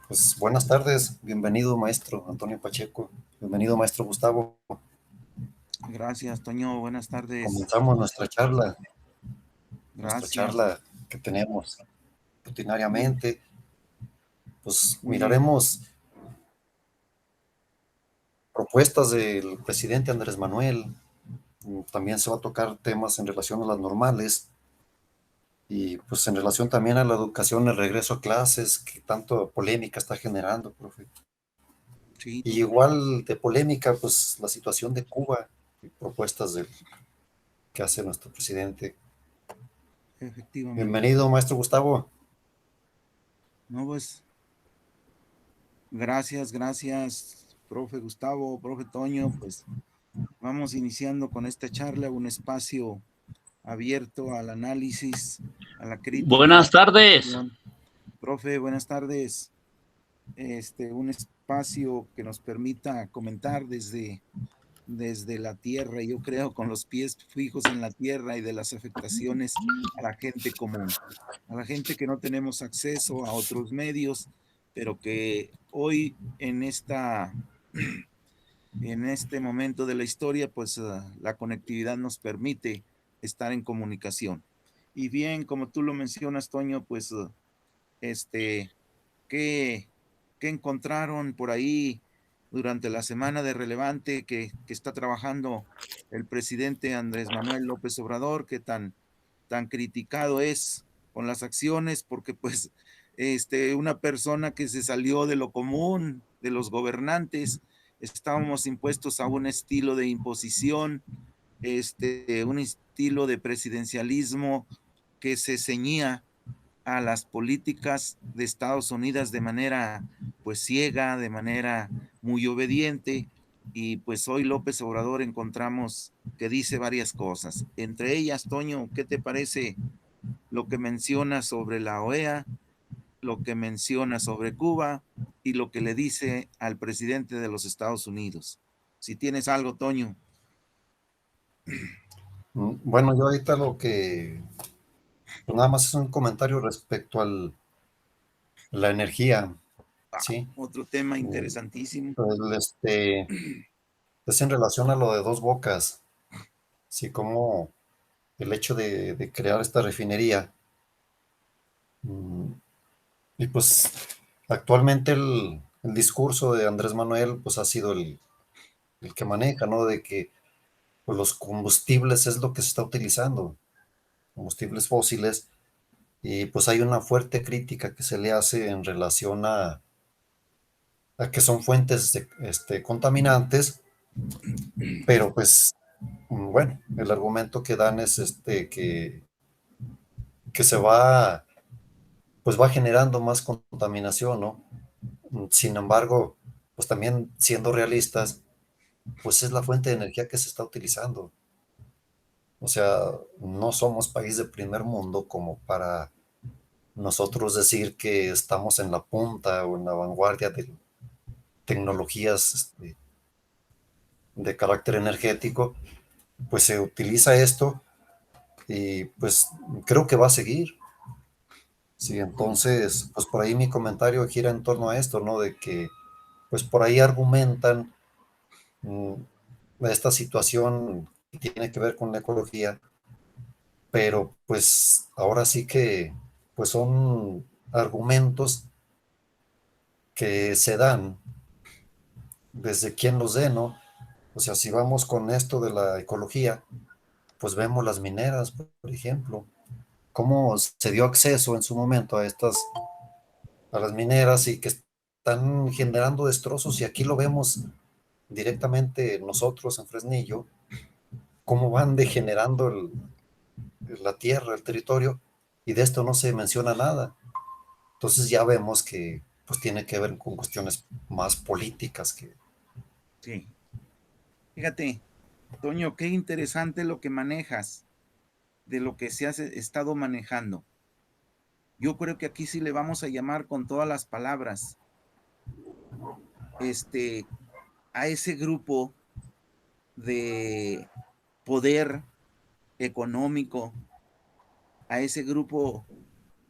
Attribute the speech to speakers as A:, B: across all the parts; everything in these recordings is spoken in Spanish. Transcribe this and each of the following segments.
A: Pues buenas tardes, bienvenido maestro Antonio Pacheco, bienvenido maestro Gustavo.
B: Gracias, Toño. Buenas tardes.
A: Comenzamos nuestra
B: Gracias.
A: charla que tenemos
B: Muy,
A: rutinariamente. Pues
B: muy bien.
A: miraremos propuestas del presidente Andrés Manuel. También se va a tocar temas en relación a las normales y pues en relación también a la educación, el regreso a clases, que tanto polémica está generando, profe.
B: Sí,
A: Y igual de polémica, pues la situación de Cuba y propuestas que hace nuestro presidente.
B: efectivamente.
A: Bienvenido, maestro Gustavo.
B: No, pues, gracias, profe Gustavo, profe Toño. Pues vamos iniciando con esta charla, un espacio abierto al análisis, a la crítica, a la
C: Buenas tardes.
B: reflexión. Profe, buenas tardes. Un espacio que nos permita comentar desde la tierra, yo creo, con los pies fijos en la tierra y de las afectaciones a la gente común, a la gente que no tenemos acceso a otros medios, pero que hoy en este momento de la historia, pues la conectividad nos permite estar en comunicación. Y bien, como tú lo mencionas, Toño, pues este, ¿qué, qué encontraron por ahí durante la semana de relevante que está trabajando el presidente Andrés Manuel López Obrador, que tan criticado es con las acciones, porque pues una persona que se salió de lo común, de los gobernantes, estábamos impuestos a un estilo de imposición, un estilo de presidencialismo que se ceñía a las políticas de Estados Unidos de manera pues ciega, de manera muy obediente. Y pues hoy López Obrador encontramos que dice varias cosas. Entre ellas, Toño, ¿qué te parece lo que menciona sobre la OEA, lo que menciona sobre Cuba y lo que le dice al presidente de los Estados Unidos? Si tienes algo, Toño.
A: Bueno, yo ahorita pues nada más es un comentario respecto a la energía, ¿sí?
B: Otro tema
A: Mm,
B: interesantísimo.
A: es en relación a lo de Dos Bocas, sí, como el hecho de crear esta refinería. Mm, y pues actualmente el discurso de Andrés Manuel pues ha sido el que maneja, ¿no? De que pues, los combustibles es lo que se está utilizando, combustibles fósiles, y pues hay una fuerte crítica que se le hace en relación a que son fuentes contaminantes, pero pues bueno, el argumento que dan es que pues va generando más contaminación, ¿no? Sin embargo, pues también siendo realistas, pues es la fuente de energía que se está utilizando. O sea, no somos país de primer mundo como para nosotros decir que estamos en la punta o en la vanguardia de tecnologías de carácter energético, pues se utiliza esto y pues creo que va a seguir. Sí, entonces, pues por ahí mi comentario gira en torno a esto, ¿no? De que, pues por ahí argumentan mm, esta situación que tiene que ver con la ecología, pero pues ahora sí que, pues son argumentos que se dan desde quien los dé, ¿no? O sea, si vamos con esto de la ecología, pues vemos las mineras, por ejemplo, cómo se dio acceso en su momento a las mineras y que están generando destrozos y aquí lo vemos directamente nosotros en Fresnillo, cómo van degenerando la tierra, el territorio, y de esto no se menciona nada. Entonces ya vemos que pues tiene que ver con cuestiones más políticas que...
B: Sí. Fíjate, Toño, qué interesante lo que manejas de lo que se ha estado manejando. Yo creo que aquí sí le vamos a llamar con todas las palabras, este, a ese grupo de poder económico, a ese grupo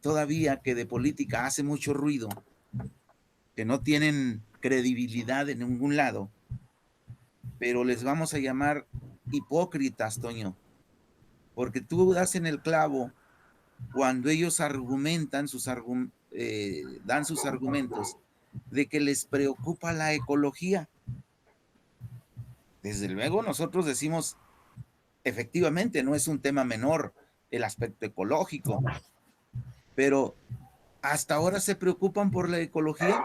B: todavía que de política hace mucho ruido, que no tienen credibilidad en ningún lado, pero les vamos a llamar hipócritas, Toño, porque tú das en el clavo cuando ellos argumentan dan sus argumentos de que les preocupa la ecología. Desde luego nosotros decimos, efectivamente, no es un tema menor el aspecto ecológico, pero hasta ahora se preocupan por la ecología,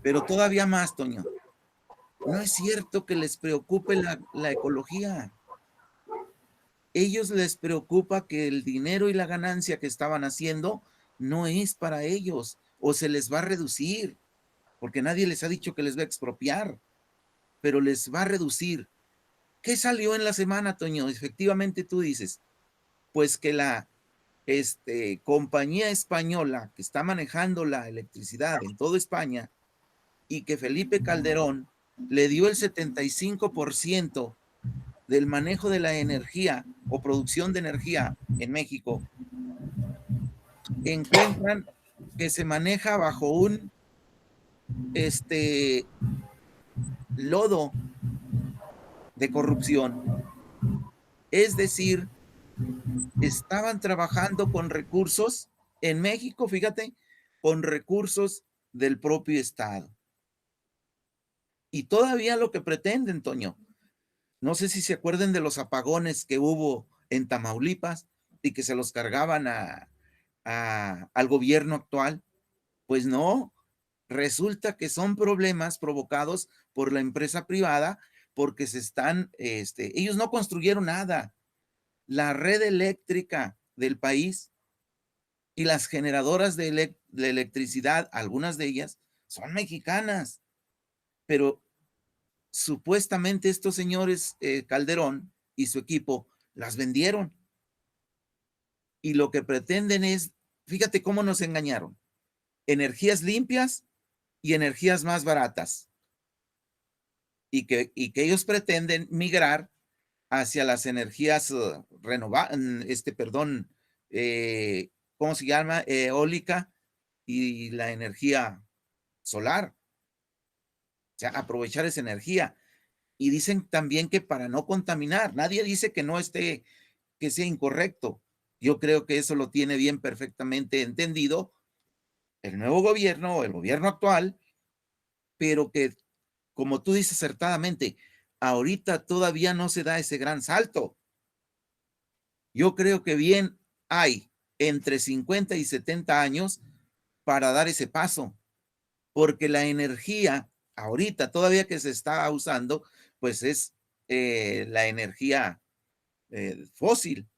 B: pero todavía más, Toño. No es cierto que les preocupe la ecología. Ellos les preocupa que el dinero y la ganancia que estaban haciendo no es para ellos o se les va a reducir, porque nadie les ha dicho que les va a expropiar, pero les va a reducir. ¿Qué salió en la semana, Toño? Efectivamente tú dices, pues que la compañía española que está manejando la electricidad en toda España y que Felipe Calderón le dio el 75% del manejo de la energía o producción de energía en México, encuentran que se maneja bajo un lodo de corrupción. Es decir, estaban trabajando con recursos en México, fíjate, con recursos del propio Estado. Y todavía lo que pretenden, Toño, no sé si se acuerden de los apagones que hubo en Tamaulipas y que se los cargaban al gobierno actual. Pues no, resulta que son problemas provocados por la empresa privada porque ellos no construyeron nada. La red eléctrica del país y las generadoras de electricidad, algunas de ellas, son mexicanas, pero supuestamente estos señores Calderón y su equipo las vendieron. Y lo que pretenden es, fíjate cómo nos engañaron, energías limpias y energías más baratas. Y que ellos pretenden migrar hacia las energías renovables, ¿cómo se llama? Eólica y la energía solar. O sea, aprovechar esa energía. Y dicen también que para no contaminar, nadie dice que no esté, que sea incorrecto. Yo creo que eso lo tiene bien perfectamente entendido el nuevo gobierno o el gobierno actual, pero que, como tú dices acertadamente, ahorita todavía no se da ese gran salto. Yo creo que bien hay entre 50 y 70 años para dar ese paso, porque la energía ahorita todavía que se está usando, pues es la energía fósil.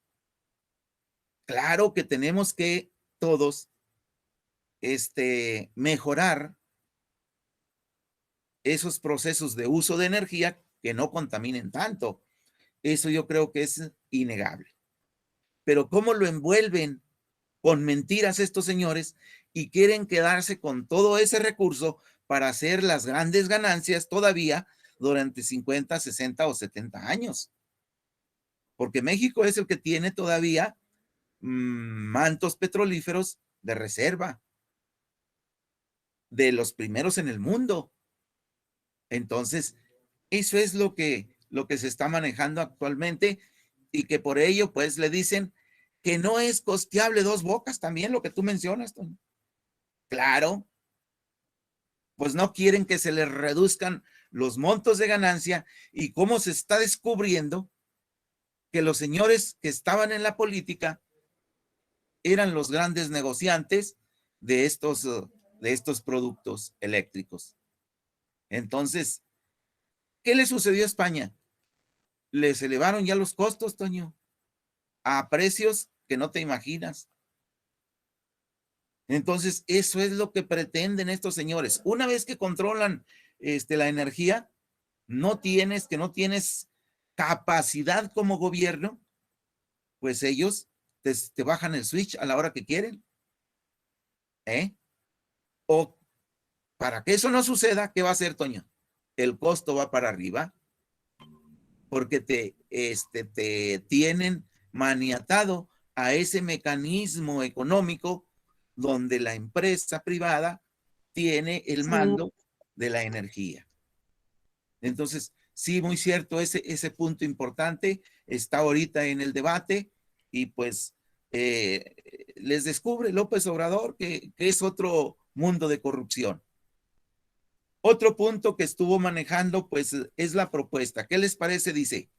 B: Claro que tenemos que todos mejorar esos procesos de uso de energía que no contaminen tanto. Eso yo creo que es innegable. Pero ¿cómo lo envuelven con mentiras estos señores y quieren quedarse con todo ese recurso para hacer las grandes ganancias todavía durante 50, 60 o 70 años? Porque México es el que tiene todavía mantos petrolíferos de reserva, de los primeros en el mundo. Entonces, eso es lo que se está manejando actualmente y que por ello, pues, le dicen que no es costeable Dos Bocas, también lo que tú mencionas, Tony. Claro, pues no quieren que se les reduzcan los montos de ganancia y cómo se está descubriendo que los señores que estaban en la política eran los grandes negociantes de estos productos eléctricos. Entonces, ¿qué le sucedió a España? Les elevaron ya los costos, Toño, a precios que no te imaginas. Entonces, eso es lo que pretenden estos señores. Una vez que controlan la energía, no tienes capacidad como gobierno, pues ellos te bajan el switch a la hora que quieren. O para que eso no suceda, ¿qué va a hacer, Toño? El costo va para arriba porque te tienen maniatado a ese mecanismo económico donde la empresa privada tiene el
C: Sí,
B: mando de la energía. Entonces, sí, muy cierto, ese punto importante está ahorita en el debate y pues les descubre López Obrador que es otro mundo de corrupción. Otro punto que estuvo manejando pues es la propuesta. ¿Qué les parece? Dice,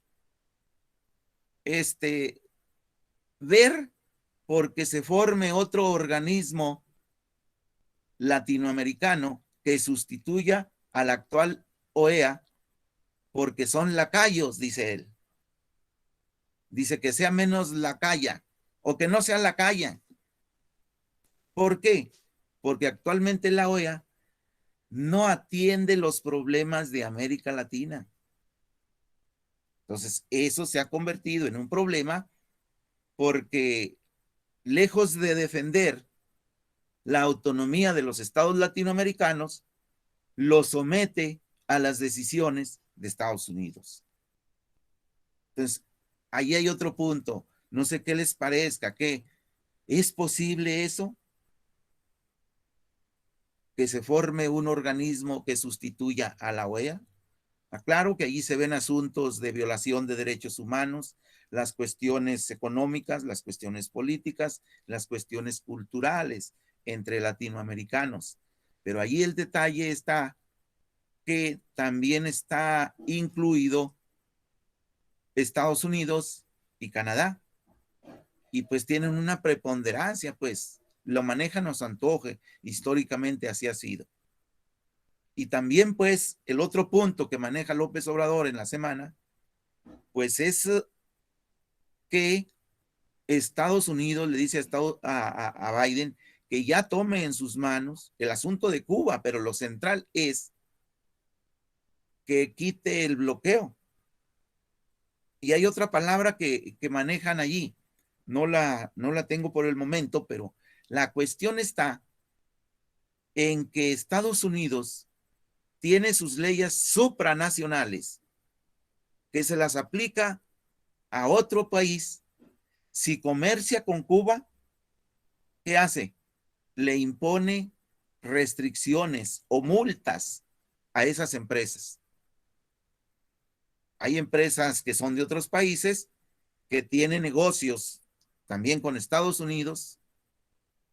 B: ver porque se forme otro organismo latinoamericano que sustituya al actual OEA porque son lacayos, dice él. Dice que sea menos lacaya o que no sea lacaya. ¿Por qué? Porque actualmente la OEA no atiende los problemas de América Latina. Entonces, eso se ha convertido en un problema porque lejos de defender la autonomía de los estados latinoamericanos, lo somete a las decisiones de Estados Unidos. Entonces, ahí hay otro punto. No sé qué les parezca, que es posible eso, que se forme un organismo que sustituya a la OEA. Claro que allí se ven asuntos de violación de derechos humanos, las cuestiones económicas, las cuestiones políticas, las cuestiones culturales entre latinoamericanos. Pero allí el detalle está que también está incluido Estados Unidos y Canadá. Y pues tienen una preponderancia, pues lo manejan a su antoje, históricamente así ha sido. Y también pues el otro punto que maneja López Obrador en la semana, pues es que Estados Unidos le dice a Biden que ya tome en sus manos el asunto de Cuba, pero lo central es que quite el bloqueo. Y hay otra palabra que manejan allí, no la tengo por el momento, pero la cuestión está en que Estados Unidos tiene sus leyes supranacionales que se las aplica a otro país. Si comercia con Cuba, ¿qué hace? Le impone restricciones o multas a esas empresas. Hay empresas que son de otros países que tienen negocios también con Estados Unidos,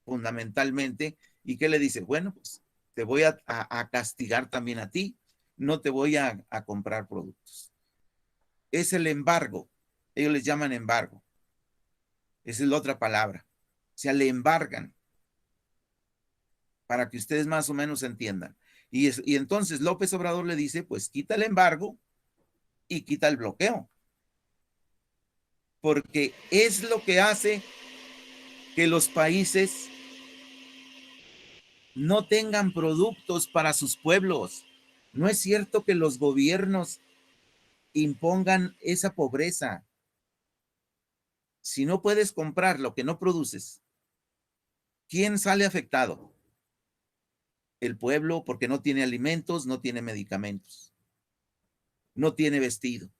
B: fundamentalmente, y que le dice, bueno, pues te voy a castigar también a ti, no te voy a comprar productos. Es el embargo, ellos les llaman embargo, esa es la otra palabra, o sea, le embargan, para que ustedes más o menos entiendan. Y entonces López Obrador le dice, pues quita el embargo y quita el bloqueo, porque es lo que hace que los países no tengan productos para sus pueblos. No es cierto que los gobiernos impongan esa pobreza. Si no puedes comprar lo que no produces, ¿quién sale afectado? El pueblo, porque no tiene alimentos, no tiene medicamentos, no tiene vestido,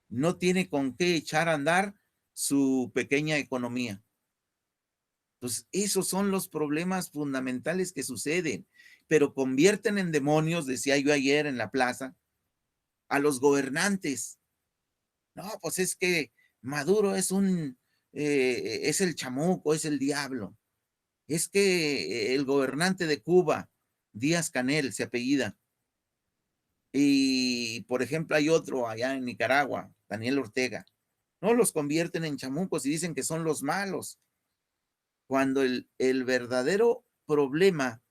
B: no tiene con qué echar a andar su pequeña economía. Entonces, esos son los problemas fundamentales que suceden, pero convierten en demonios, decía yo ayer en la plaza, a los gobernantes. No, pues es que Maduro es el chamuco, es el diablo. Es que el gobernante de Cuba, Díaz Canel, se apellida. Y, por ejemplo, hay otro allá en Nicaragua, Daniel Ortega. No los convierten en chamucos y dicen que son los malos, cuando el verdadero problema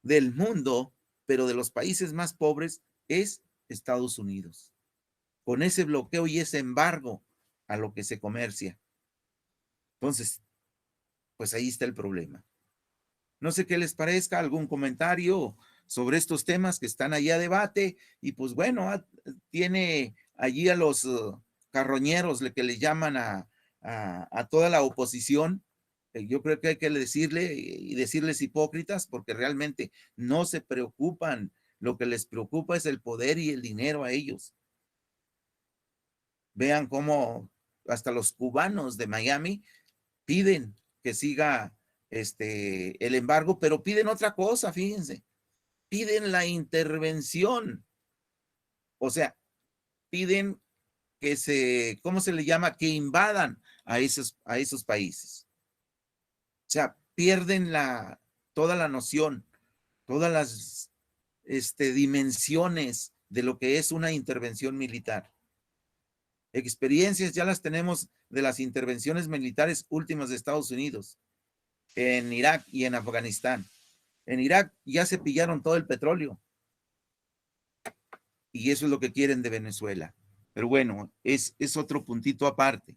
B: del mundo, pero de los países más pobres, es Estados Unidos, con ese bloqueo y ese embargo a lo que se comercia. Entonces, pues ahí está el problema. No sé qué les parezca, algún comentario sobre estos temas que están allá a debate. Y pues bueno, tiene allí a los carroñeros, que le llaman a toda la oposición. Yo creo que hay que decirle y decirles hipócritas porque realmente no se preocupan. Lo que les preocupa es el poder y el dinero a ellos. Vean cómo hasta los cubanos de Miami piden que siga el embargo, pero piden otra cosa, fíjense, piden la intervención, o sea, piden que ¿cómo se le llama? Que invadan a esos países. O sea, pierden toda la noción, todas las dimensiones de lo que es una intervención militar. Experiencias ya las tenemos de las intervenciones militares últimas de Estados Unidos en Irak y en Afganistán. En Irak ya se pillaron todo el petróleo y eso es lo que quieren de Venezuela. Pero bueno, es otro puntito aparte.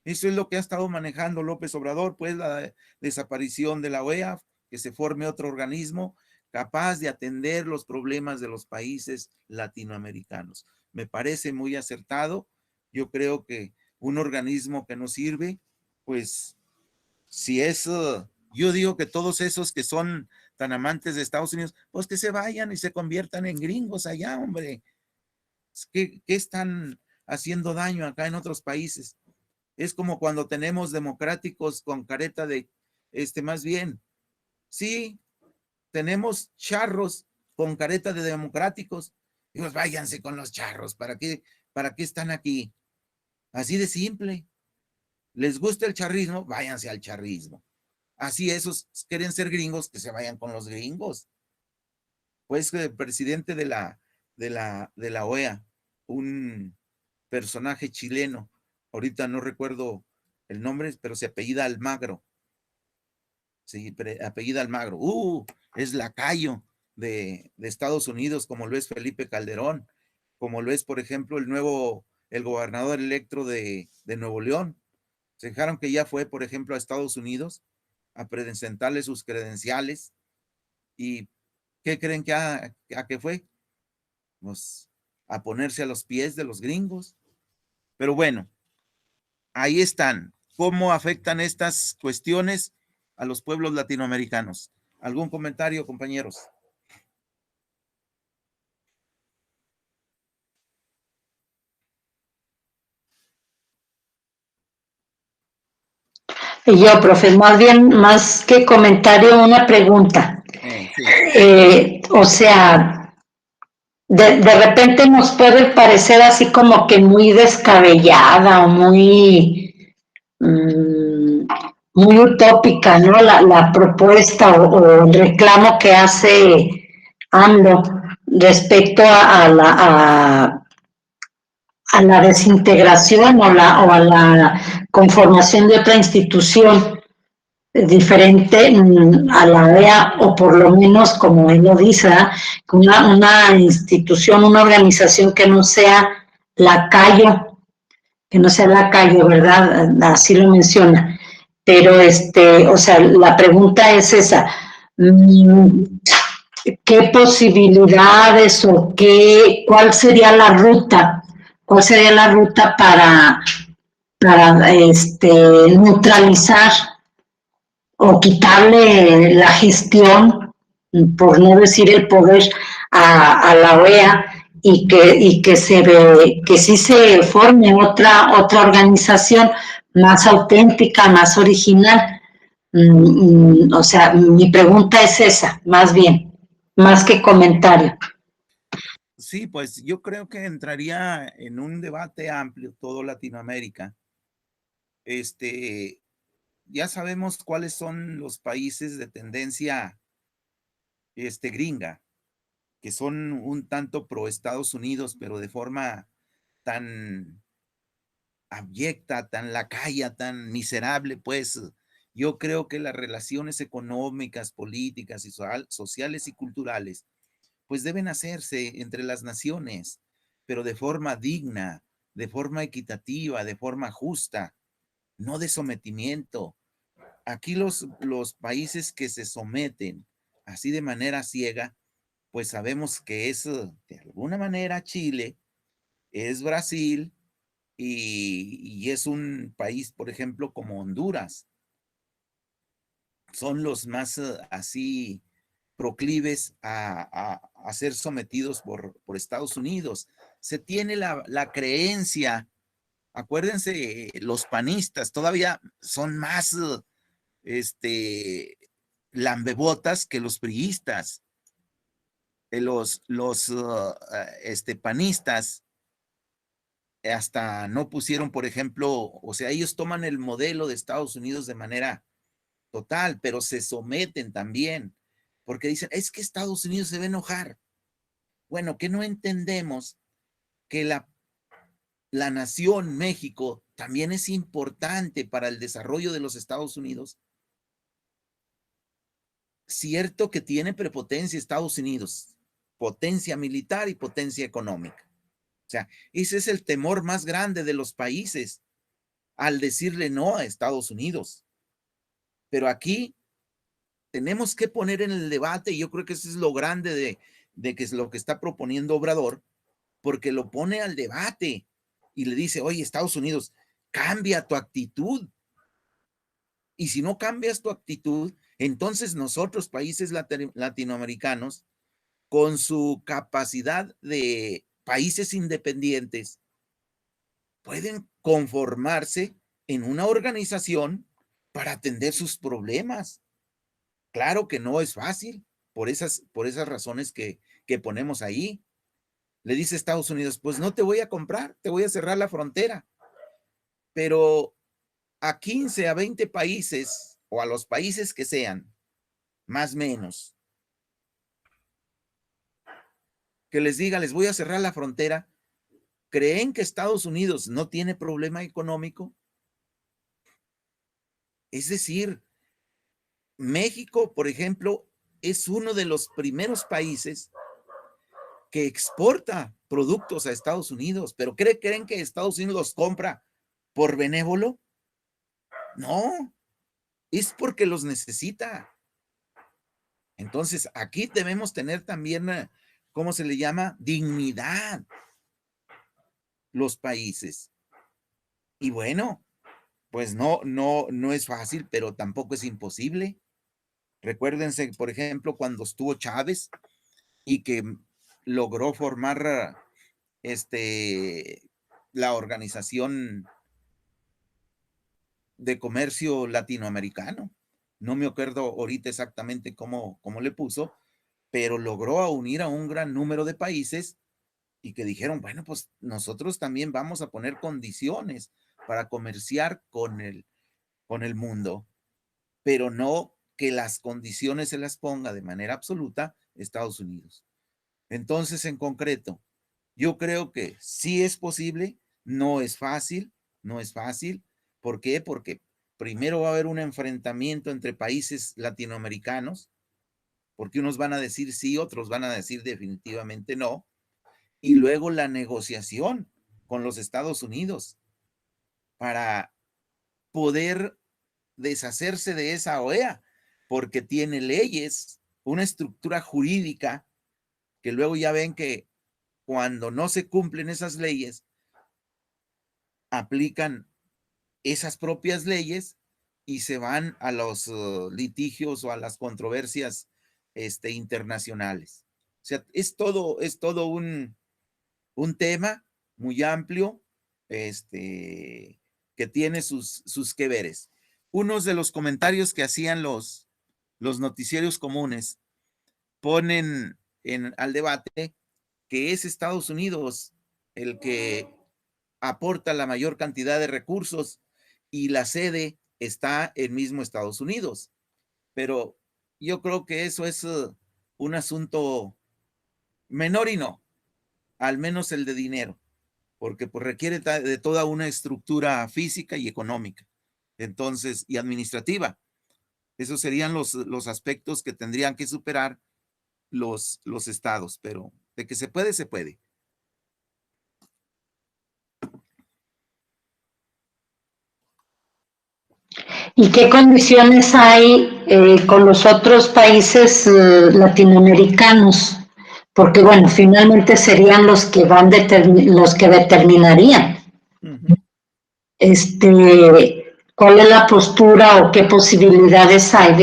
B: Eso es lo que ha estado manejando López Obrador, pues la desaparición de la OEA, que se forme otro organismo capaz de atender los problemas de los países latinoamericanos. Me parece muy acertado. Yo creo que un organismo que no sirve, pues si es, yo digo que todos esos que son tan amantes de Estados Unidos, pues que se vayan y se conviertan en gringos allá, hombre. ¿Qué están haciendo daño acá en otros países? Es como cuando tenemos democráticos con careta de, más bien, sí, tenemos charros con careta de democráticos. Y pues váyanse con los charros, ¿para qué están aquí? Así de simple. ¿Les gusta el charrismo? Váyanse al charrismo. Así esos quieren ser gringos, que se vayan con los gringos. Pues el presidente de la OEA, un personaje chileno, ahorita no recuerdo el nombre, pero se apellida Almagro. Sí, apellida Almagro. Es lacayo de Estados Unidos, como lo es Felipe Calderón, como lo es, por ejemplo, el gobernador electo de Nuevo León. Se dejaron que ya fue, por ejemplo, a Estados Unidos a presentarle sus credenciales. ¿Y qué creen a qué fue? Pues a ponerse a los pies de los gringos. Pero bueno, ahí están. ¿Cómo afectan estas cuestiones a los pueblos latinoamericanos? ¿Algún comentario, compañeros?
C: Y yo, profe, más bien, más que comentario, una pregunta.
B: Sí.
C: O sea, de repente nos puede parecer así como que muy descabellada o muy utópica, ¿no? La propuesta o el reclamo que hace AMLO respecto a la desintegración o a la conformación de otra institución diferente a la OEA, o por lo menos, como él lo dice, una institución, una organización que no sea lacayo, ¿verdad? Así lo menciona. Pero, o sea, la pregunta es esa. ¿Qué posibilidades o cuál sería la ruta? ¿Cuál sería la ruta para neutralizar o quitarle la gestión, por no decir el poder, a la OEA que sí se forme otra organización más auténtica, más original? O sea, mi pregunta es esa, más bien, más que comentario.
B: Sí, pues yo creo que entraría en un debate amplio todo Latinoamérica. Ya sabemos cuáles son los países de tendencia gringa, que son un tanto pro Estados Unidos, pero de forma tan abyecta, tan lacaya, tan miserable, pues yo creo que las relaciones económicas, políticas y sociales y culturales, pues deben hacerse entre las naciones, pero de forma digna, de forma equitativa, de forma justa, no de sometimiento. Aquí los países que se someten así de manera ciega, pues sabemos que es de alguna manera Chile, es Brasil y es un país, por ejemplo, como Honduras. Son los más así proclives a ser sometidos por Estados Unidos. Se tiene la creencia, acuérdense, los panistas todavía son más lambebotas que los priistas, los panistas, hasta no pusieron, por ejemplo, o sea, ellos toman el modelo de Estados Unidos de manera total, pero se someten también, porque dicen, es que Estados Unidos se va a enojar. Bueno, que no entendemos que la nación México también es importante para el desarrollo de los Estados Unidos. Cierto que tiene prepotencia Estados Unidos, potencia militar y potencia económica. O sea, ese es el temor más grande de los países al decirle no a Estados Unidos. Pero aquí tenemos que poner en el debate, y yo creo que eso es lo grande de que es lo que está proponiendo Obrador, porque lo pone al debate y le dice, oye, Estados Unidos, cambia tu actitud. Y si no cambias tu actitud, entonces nosotros, países latinoamericanos, con su capacidad de países independientes, pueden conformarse en una organización para atender sus problemas. Claro que no es fácil, por esas razones que ponemos ahí. Le dice Estados Unidos, pues no te voy a comprar, te voy a cerrar la frontera. Pero a 15, a 20 países, o a los países que sean, más o menos, que les diga, les voy a cerrar la frontera, ¿creen que Estados Unidos no tiene problema económico? Es decir, México, por ejemplo, es uno de los primeros países que exporta productos a Estados Unidos, pero ¿creen que Estados Unidos los compra por benévolo? No, es porque los necesita. Entonces, aquí debemos tener también, ¿cómo se le llama? Dignidad, los países. Y bueno, pues no es fácil, pero tampoco es imposible. Recuérdense, por ejemplo, cuando estuvo Chávez y que logró formar la Organización de Comercio Latinoamericano. No me acuerdo ahorita exactamente cómo le puso, pero logró unir a un gran número de países y que dijeron, bueno, pues nosotros también vamos a poner condiciones para comerciar con el mundo, pero no que las condiciones se las ponga de manera absoluta Estados Unidos. Entonces, en concreto, yo creo que sí es posible, no es fácil. ¿Por qué? Porque primero va a haber un enfrentamiento entre países latinoamericanos, porque unos van a decir sí, otros van a decir definitivamente no, y luego la negociación con los Estados Unidos para poder deshacerse de esa OEA, porque tiene leyes, una estructura jurídica, que luego ya ven que cuando no se cumplen esas leyes, aplican esas propias leyes y se van a los litigios o a las controversias internacionales. O sea, es todo un tema muy amplio, que tiene sus que veres. Unos de los comentarios que hacían los noticieros comunes ponen al debate que es Estados Unidos el que aporta la mayor cantidad de recursos y la sede está en mismo Estados Unidos. Pero yo creo que eso es un asunto menor y no, al menos el de dinero, porque pues requiere de toda una estructura física y económica, entonces, y administrativa. Esos serían los aspectos que tendrían que superar los estados, pero de que se puede, se puede.
C: ¿Y qué condiciones hay con los otros países latinoamericanos? Porque, bueno, finalmente serían los que los que determinarían. ¿Cuál es la postura o qué posibilidades hay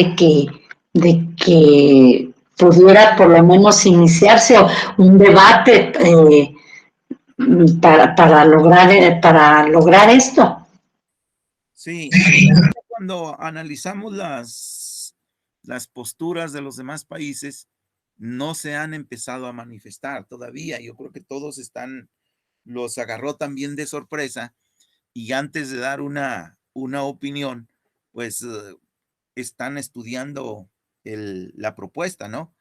C: de que pudiera por lo menos iniciarse un debate para lograr esto?
B: Sí, cuando analizamos las posturas de los demás países, no se han empezado a manifestar todavía. Yo creo que todos los agarró también de sorpresa y antes de dar una opinión, pues están estudiando la propuesta, ¿no?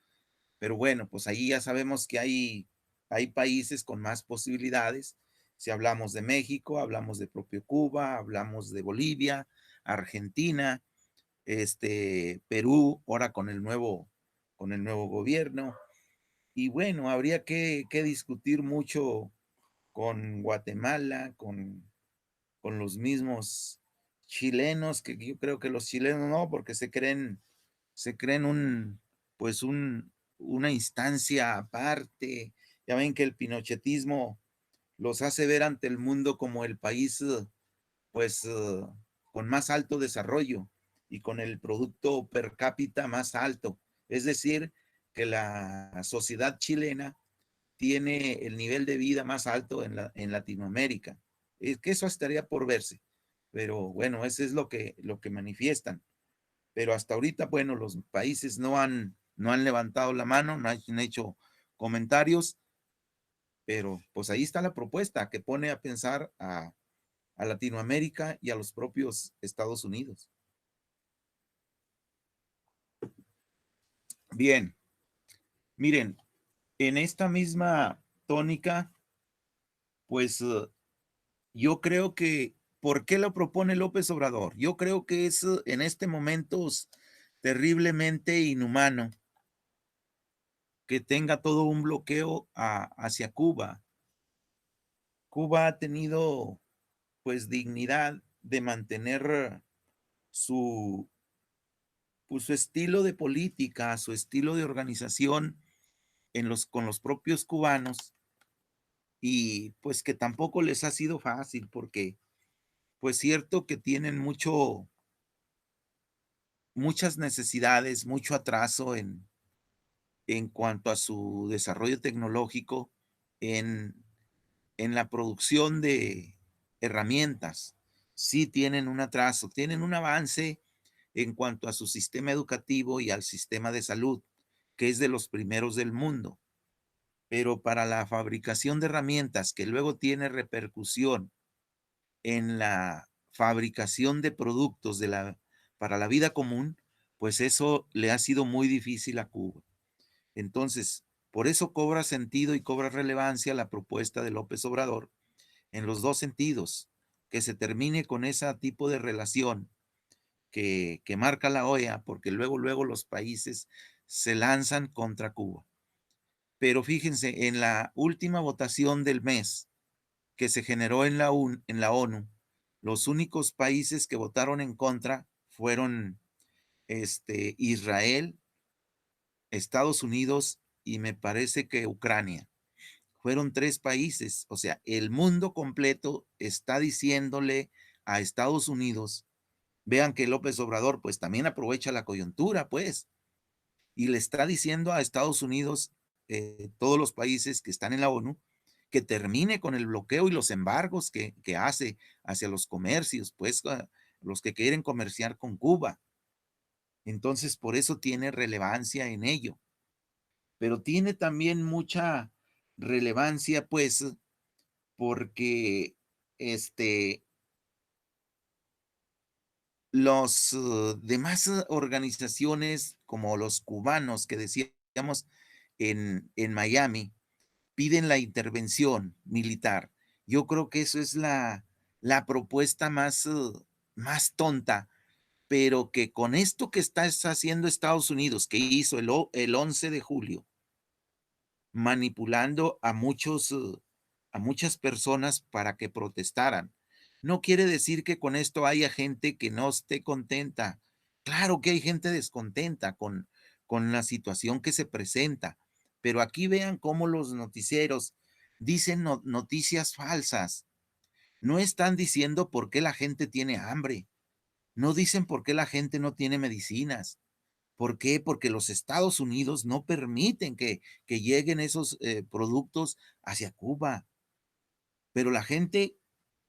B: Pero bueno, pues ahí ya sabemos que hay países con más posibilidades. Si hablamos de México, hablamos de propio Cuba, hablamos de Bolivia, Argentina, Perú, ahora con el nuevo gobierno. Y bueno, habría que discutir mucho con Guatemala, con los mismos chilenos, que yo creo que los chilenos no, porque se creen pues una instancia aparte. Ya ven que el pinochetismo los hace ver ante el mundo como el país, pues, con más alto desarrollo y con el producto per cápita más alto. Es decir, que la sociedad chilena tiene el nivel de vida más alto en Latinoamérica. Es que eso estaría por verse. Pero bueno, eso es lo que manifiestan. Pero hasta ahorita, bueno, los países no han levantado la mano, no han hecho comentarios, pero pues ahí está la propuesta que pone a pensar a Latinoamérica y a los propios Estados Unidos. Bien, miren, en esta misma tónica, pues yo creo que, ¿por qué lo propone López Obrador? Yo creo que es en este momento terriblemente inhumano que tenga todo un bloqueo hacia Cuba. Cuba ha tenido pues dignidad de mantener su, pues, su estilo de política, su estilo de organización con los propios cubanos y pues que tampoco les ha sido fácil porque pues cierto que tienen muchas necesidades, mucho atraso en cuanto a su desarrollo tecnológico, en, en la producción de herramientas. Sí tienen un atraso, tienen un avance en cuanto a su sistema educativo y al sistema de salud, que es de los primeros del mundo. Pero para la fabricación de herramientas que luego tiene repercusión en la fabricación de productos para la vida común, pues eso le ha sido muy difícil a Cuba. Entonces, por eso cobra sentido y cobra relevancia la propuesta de López Obrador en los dos sentidos, que se termine con ese tipo de relación que marca la OEA, porque luego los países se lanzan contra Cuba. Pero fíjense, en la última votación del mes que se generó en en la ONU, los únicos países que votaron en contra fueron Israel, Estados Unidos y me parece que Ucrania. Fueron tres países, o sea, el mundo completo está diciéndole a Estados Unidos, vean que López Obrador pues también aprovecha la coyuntura, pues, y le está diciendo a Estados Unidos, todos los países que están en la ONU, que termine con el bloqueo y los embargos que hace hacia los comercios, pues los que quieren comerciar con Cuba. Entonces, por eso tiene relevancia en ello. Pero tiene también mucha relevancia, pues, porque los demás organizaciones, como los cubanos que decíamos en Miami, piden la intervención militar. Yo creo que eso es la propuesta más tonta, pero que con esto que está haciendo Estados Unidos, que hizo el 11 de julio, manipulando a muchas personas para que protestaran, no quiere decir que con esto haya gente que no esté contenta. Claro que hay gente descontenta con la situación que se presenta, pero aquí vean cómo los noticieros dicen noticias falsas. No están diciendo por qué la gente tiene hambre, no dicen por qué la gente no tiene medicinas. ¿Por qué? Porque los Estados Unidos no permiten que lleguen esos productos hacia Cuba. Pero la gente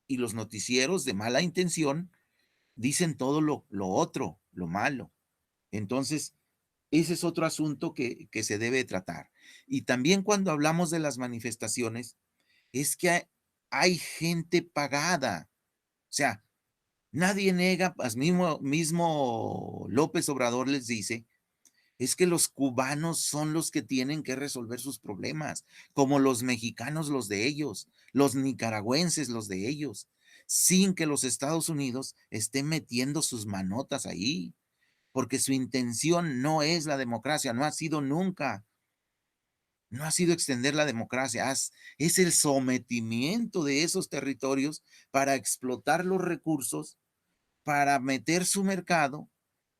B: y los noticieros de mala intención dicen todo lo otro, lo malo. Entonces, ese es otro asunto que se debe tratar. Y también cuando hablamos de las manifestaciones, es que hay gente pagada. O sea, nadie nega, pues mismo López Obrador les dice, es que los cubanos son los que tienen que resolver sus problemas, como los mexicanos los de ellos, los nicaragüenses los de ellos, sin que los Estados Unidos estén metiendo sus manotas ahí, porque su intención no es la democracia, no ha sido nunca, no ha sido extender la democracia, es el sometimiento de esos territorios para explotar los recursos, para meter su mercado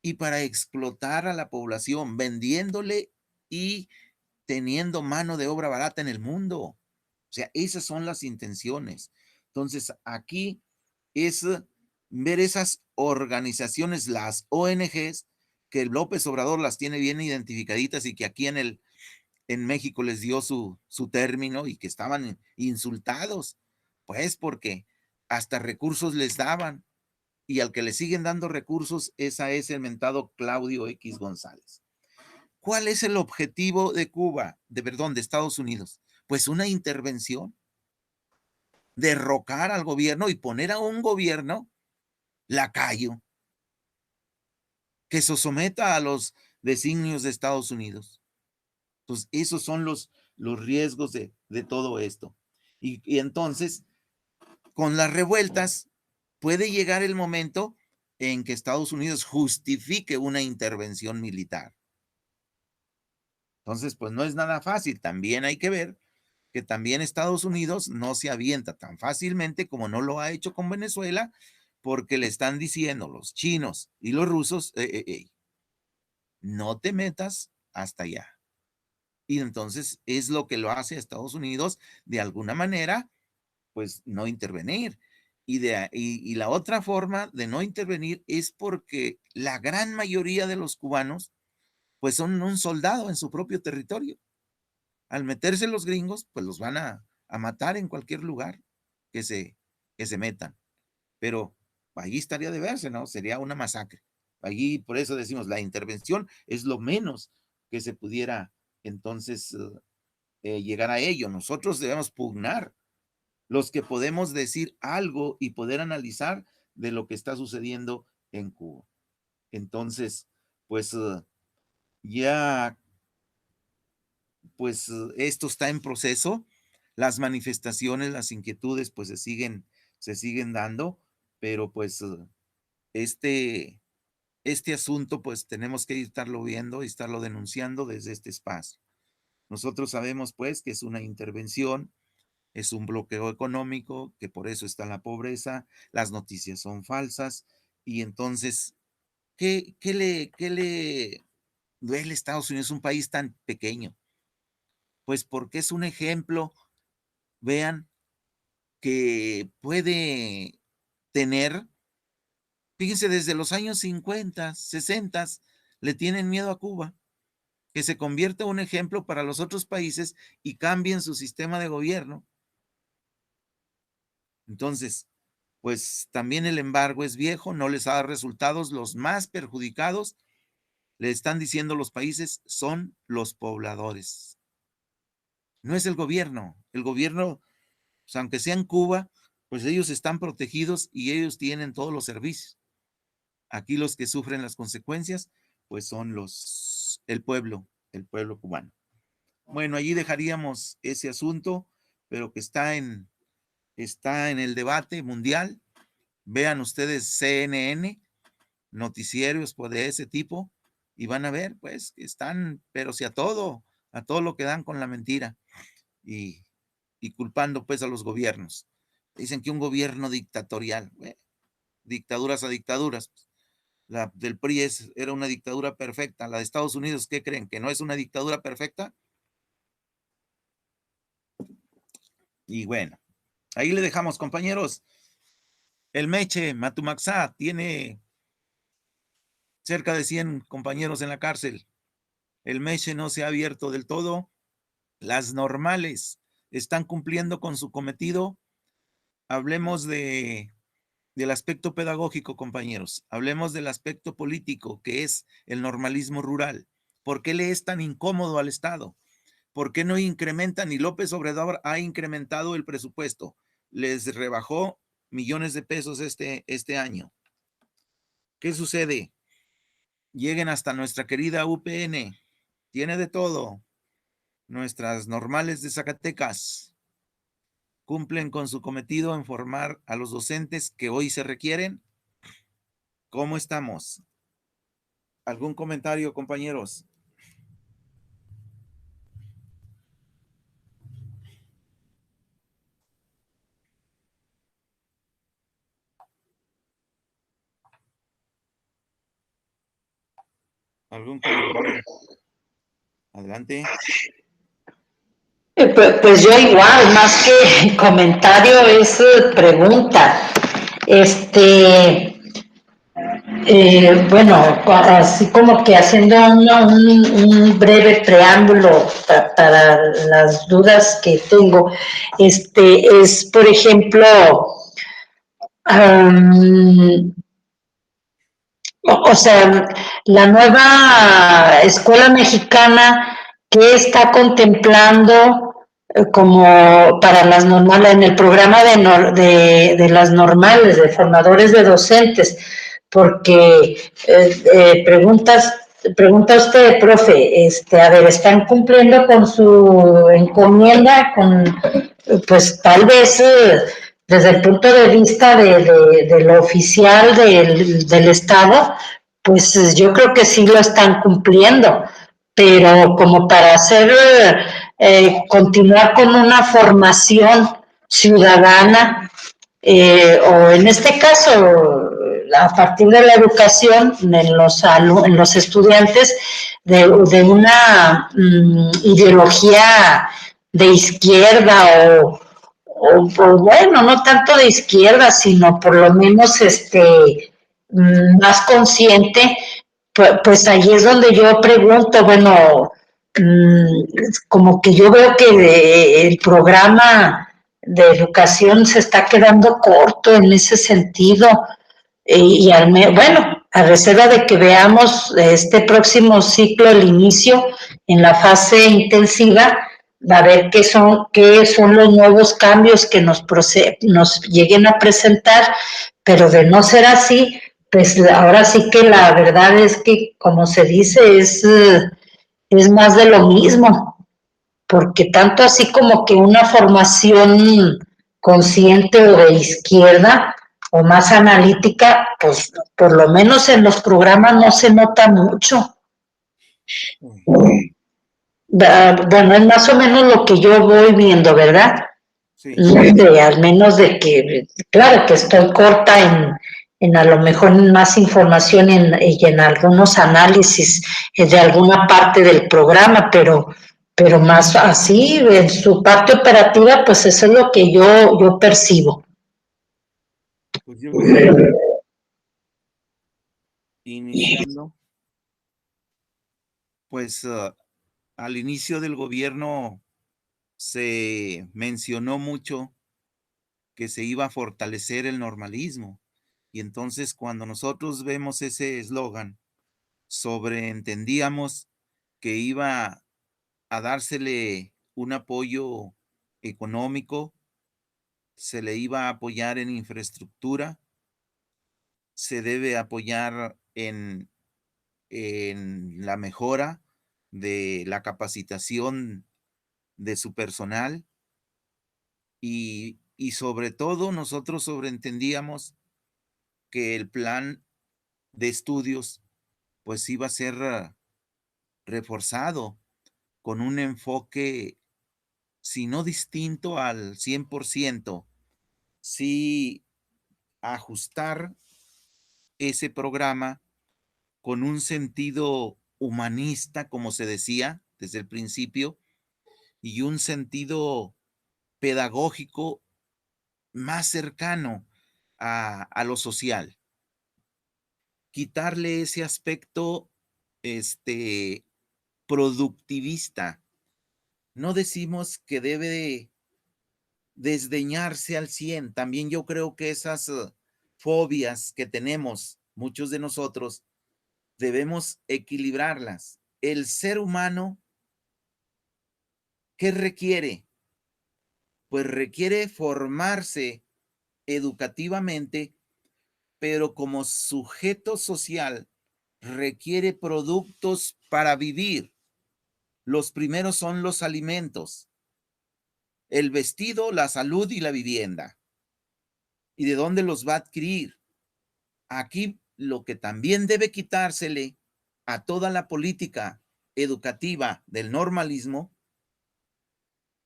B: y para explotar a la población, vendiéndole y teniendo mano de obra barata en el mundo. O sea, esas son las intenciones. Entonces, aquí es ver esas organizaciones, las ONGs, que López Obrador las tiene bien identificaditas y que aquí en México les dio su término y que estaban insultados, pues porque hasta recursos les daban y al que le siguen dando recursos, esa es el mentado Claudio X González. ¿Cuál es el objetivo de Cuba, de Estados Unidos? Pues una intervención, derrocar al gobierno y poner a un gobierno lacayo que se someta a los designios de Estados Unidos. Entonces, esos son los riesgos de todo esto. Y entonces, con las revueltas, puede llegar el momento en que Estados Unidos justifique una intervención militar. Entonces, pues no es nada fácil. También hay que ver que también Estados Unidos no se avienta tan fácilmente como no lo ha hecho con Venezuela, porque le están diciendo los chinos y los rusos, no te metas hasta allá. Y entonces es lo que lo hace a Estados Unidos de alguna manera, pues no intervenir. Y la otra forma de no intervenir es porque la gran mayoría de los cubanos, pues son un soldado en su propio territorio. Al meterse los gringos, pues los van a matar en cualquier lugar que se metan. Pero allí estaría de verse, ¿no? Sería una masacre. Allí, por eso decimos, la intervención es lo menos que se pudiera entonces llegar a ello. Nosotros debemos pugnar los que podemos decir algo y poder analizar de lo que está sucediendo en Cuba. Entonces, pues ya, pues esto está en proceso. Las manifestaciones, las inquietudes, pues se siguen dando, pero pues este, este asunto, pues tenemos que estarlo viendo y estarlo denunciando desde este espacio. Nosotros sabemos, pues, que es una intervención, es un bloqueo económico, que por eso está la pobreza, las noticias son falsas, y entonces, ¿qué le duele a Estados Unidos, un país tan pequeño? Pues porque es un ejemplo, vean, que puede tener, fíjense, desde los años 50, 60, le tienen miedo a Cuba, que se convierta en un ejemplo para los otros países y cambien su sistema de gobierno. Entonces, pues también el embargo es viejo, no les ha dado resultados, los más perjudicados, le están diciendo los países, son los pobladores. No es el gobierno, pues, aunque sea en Cuba, pues ellos están protegidos y ellos tienen todos los servicios. Aquí los que sufren las consecuencias, pues son el pueblo cubano. Bueno, allí dejaríamos ese asunto, pero que está en el debate mundial. Vean ustedes CNN, noticieros pues, de ese tipo, y van a ver, pues, que están, pero si a todo lo que dan con la mentira y, y culpando, pues, a los gobiernos. Dicen que un gobierno dictatorial, dictaduras a dictaduras. La del PRI era una dictadura perfecta. La de Estados Unidos, ¿qué creen? ¿Que no es una dictadura perfecta? Y bueno, ahí le dejamos, compañeros. El Meche Matumaxá tiene cerca de 100 compañeros en la cárcel. El Meche no se ha abierto del todo. Las normales están cumpliendo con su cometido. Hablemos de del aspecto pedagógico, compañeros. Hablemos del aspecto político, que es el normalismo rural. ¿Por qué le es tan incómodo al Estado? ¿Por qué no incrementan? Y López Obrador ha incrementado el presupuesto. Les rebajó millones de pesos este año. ¿Qué sucede? Lleguen hasta nuestra querida UPN. Tiene de todo. Nuestras normales de Zacatecas cumplen con su cometido en formar a los docentes que hoy se requieren. ¿Cómo estamos? ¿Algún comentario, compañeros? ¿Algún comentario? Adelante.
C: Pues yo igual, más que comentario, es pregunta. Bueno, así como que haciendo un breve preámbulo para las dudas que tengo, es, por ejemplo, o sea, la nueva escuela mexicana que está contemplando como para las normales, en el programa de las normales, de formadores de docentes, porque pregunta usted, profe, a ver, ¿están cumpliendo con su encomienda? Pues tal vez desde el punto de vista de lo oficial del Estado, pues yo creo que sí lo están cumpliendo, pero como para hacer, continuar con una formación ciudadana, o en este caso, a partir de la educación en los estudiantes, de una ideología de izquierda o bueno, no tanto de izquierda, sino por lo menos más consciente, pues ahí es donde yo pregunto, bueno, como que yo veo que el programa de educación se está quedando corto en ese sentido. Bueno, a reserva de que veamos este próximo ciclo, el inicio en la fase intensiva, a ver qué son los nuevos cambios que nos lleguen a presentar, pero de no ser así, pues ahora sí que la verdad es que, como se dice, es más de lo mismo, porque tanto así como que una formación consciente o de izquierda o más analítica, pues por lo menos en los programas no se nota mucho. Bueno, es más o menos lo que yo voy viendo, ¿verdad?
B: Sí.
C: Al menos de que, claro que estoy corta en a lo mejor más información y en algunos análisis de alguna parte del programa, pero más así, en su parte operativa, pues eso es lo que yo percibo.
B: Pues yo creo, iniciando, pues al inicio del gobierno se mencionó mucho que se iba a fortalecer el normalismo. Y entonces cuando nosotros vemos ese eslogan, sobreentendíamos que iba a dársele un apoyo económico, se le iba a apoyar en infraestructura, se debe apoyar en la mejora de la capacitación de su personal y sobre todo nosotros sobreentendíamos que el plan de estudios pues iba a ser reforzado con un enfoque, si no distinto al 100%, sí ajustar ese programa con un sentido humanista, como se decía desde el principio, y un sentido pedagógico más cercano a lo social. Quitarle ese aspecto productivista. No decimos que debe desdeñarse al 100. También yo creo que esas fobias que tenemos muchos de nosotros, debemos equilibrarlas. El ser humano, ¿qué requiere? Pues requiere formarse educativamente, pero como sujeto social requiere productos para vivir. Los primeros son los alimentos, el vestido, la salud y la vivienda. ¿Y de dónde los va a adquirir? Aquí lo que también debe quitársele a toda la política educativa del normalismo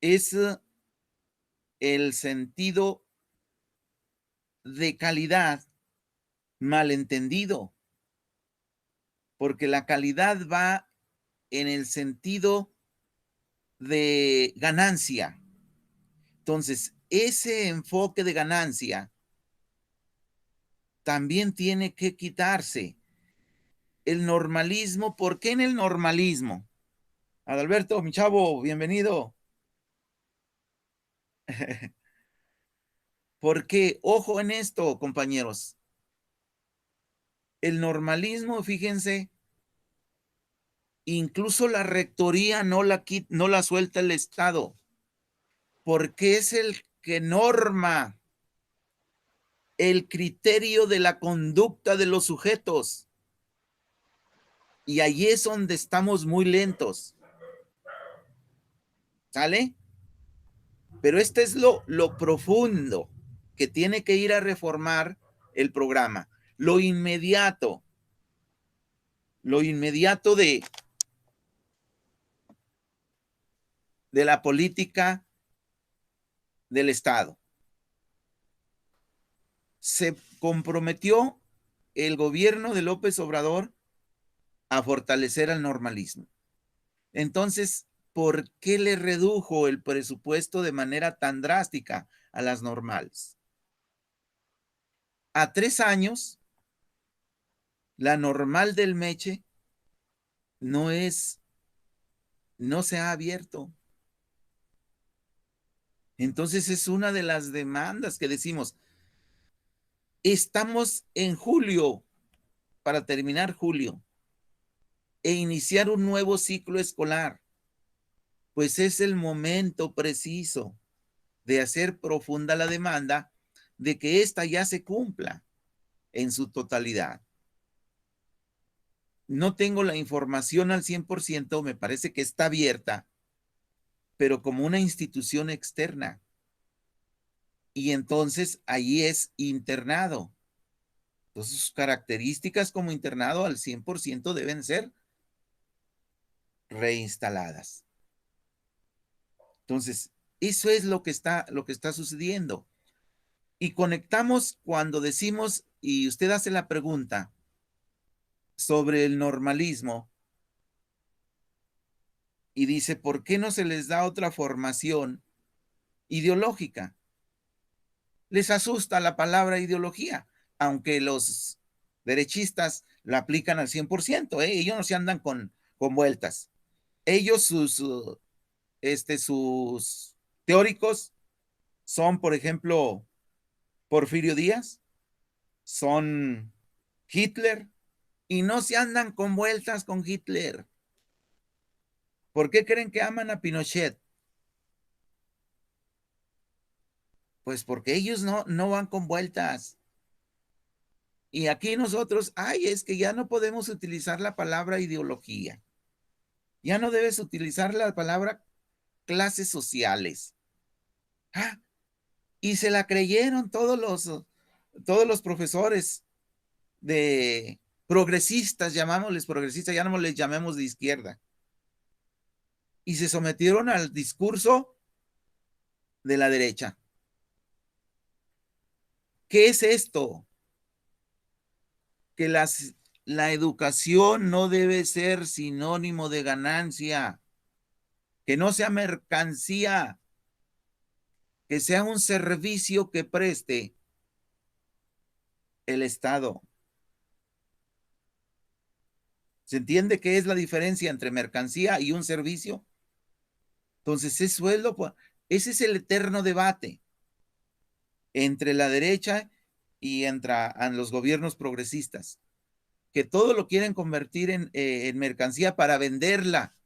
B: es el sentido de calidad malentendido, porque la calidad va en el sentido de ganancia. Entonces, ese enfoque de ganancia también tiene que quitarse. El normalismo, ¿por qué en el normalismo? Adalberto, mi chavo, bienvenido. Porque, ojo en esto, compañeros, el normalismo, fíjense, incluso la rectoría no la suelta el Estado, porque es el que norma el criterio de la conducta de los sujetos. Y ahí es donde estamos muy lentos. ¿Sale? Pero este es lo profundo que tiene que ir a reformar el programa. Lo inmediato de la política del Estado. Se comprometió el gobierno de López Obrador a fortalecer al normalismo. Entonces, ¿por qué le redujo el presupuesto de manera tan drástica a las normales? A 3 años, la normal del Meche no se ha abierto. Entonces es una de las demandas que decimos, estamos en julio, para terminar julio, e iniciar un nuevo ciclo escolar. Pues es el momento preciso de hacer profunda la demanda de que ésta ya se cumpla en su totalidad. No tengo la información al 100%, me parece que está abierta, pero como una institución externa. Y entonces ahí es internado. Entonces sus características como internado al 100% deben ser reinstaladas. Entonces, eso es lo que está sucediendo. Y conectamos cuando decimos, y usted hace la pregunta sobre el normalismo, y dice, ¿por qué no se les da otra formación ideológica? Les asusta la palabra ideología, aunque los derechistas la aplican al 100%, ellos no se andan con vueltas. Ellos, sus teóricos son, por ejemplo, Porfirio Díaz, son Hitler, y no se andan con vueltas con Hitler. ¿Por qué creen que aman a Pinochet? Pues porque ellos no van con vueltas. Y aquí nosotros, es que ya no podemos utilizar la palabra ideología. Ya no debes utilizar la palabra clases sociales. Y se la creyeron todos los profesores de progresistas, llamámosles progresistas, ya no les llamemos de izquierda. Y se sometieron al discurso de la derecha. ¿Qué es esto? Que la educación no debe ser sinónimo de ganancia, que no sea mercancía, que sea un servicio que preste el Estado. ¿Se entiende qué es la diferencia entre mercancía y un servicio? Entonces, ese es el eterno debate entre la derecha y entran los gobiernos progresistas, que todo lo quieren convertir en mercancía para venderla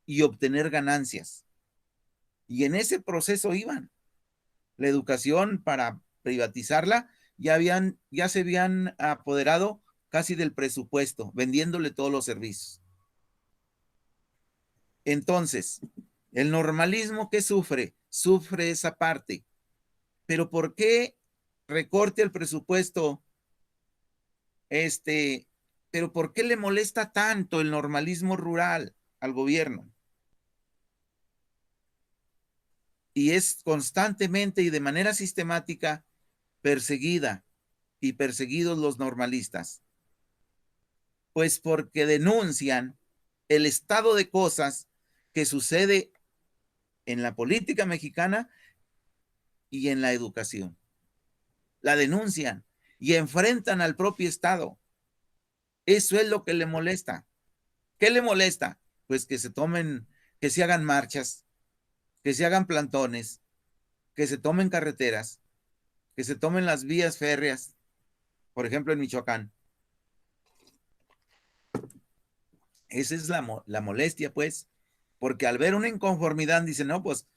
B: y obtener ganancias. Y en ese proceso iban. La educación, para privatizarla, ya se habían apoderado casi del presupuesto, vendiéndole todos los servicios. Entonces, el normalismo, ¿qué sufre? Sufre esa parte. Pero ¿por qué recorte el presupuesto? Pero ¿por qué le molesta tanto el normalismo rural al gobierno? Y es constantemente y de manera sistemática perseguida y perseguidos los normalistas. Pues porque denuncian el estado de cosas que sucede en la política mexicana y en la educación. La denuncian y enfrentan al propio Estado. Eso es lo que le molesta. ¿Qué le molesta? Pues que se hagan marchas, que se hagan plantones, que se tomen carreteras, que se tomen las vías férreas, por ejemplo en Michoacán. Esa es la molestia, pues, porque al ver una inconformidad dicen, no, pues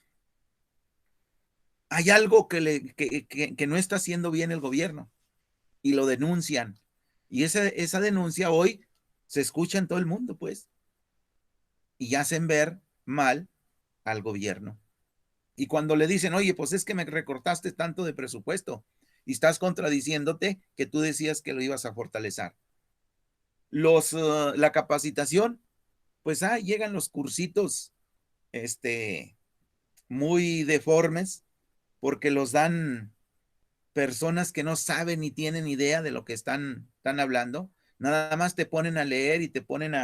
B: hay algo que no está haciendo bien el gobierno, y lo denuncian. Y esa denuncia hoy se escucha en todo el mundo, pues, y hacen ver mal al gobierno. Y cuando le dicen, oye, pues es que me recortaste tanto de presupuesto y estás contradiciéndote que tú decías que lo ibas a fortalecer. La capacitación, pues llegan los cursitos muy deformes porque los dan personas que no saben ni tienen idea de lo que están hablando. Nada más te ponen a leer y te ponen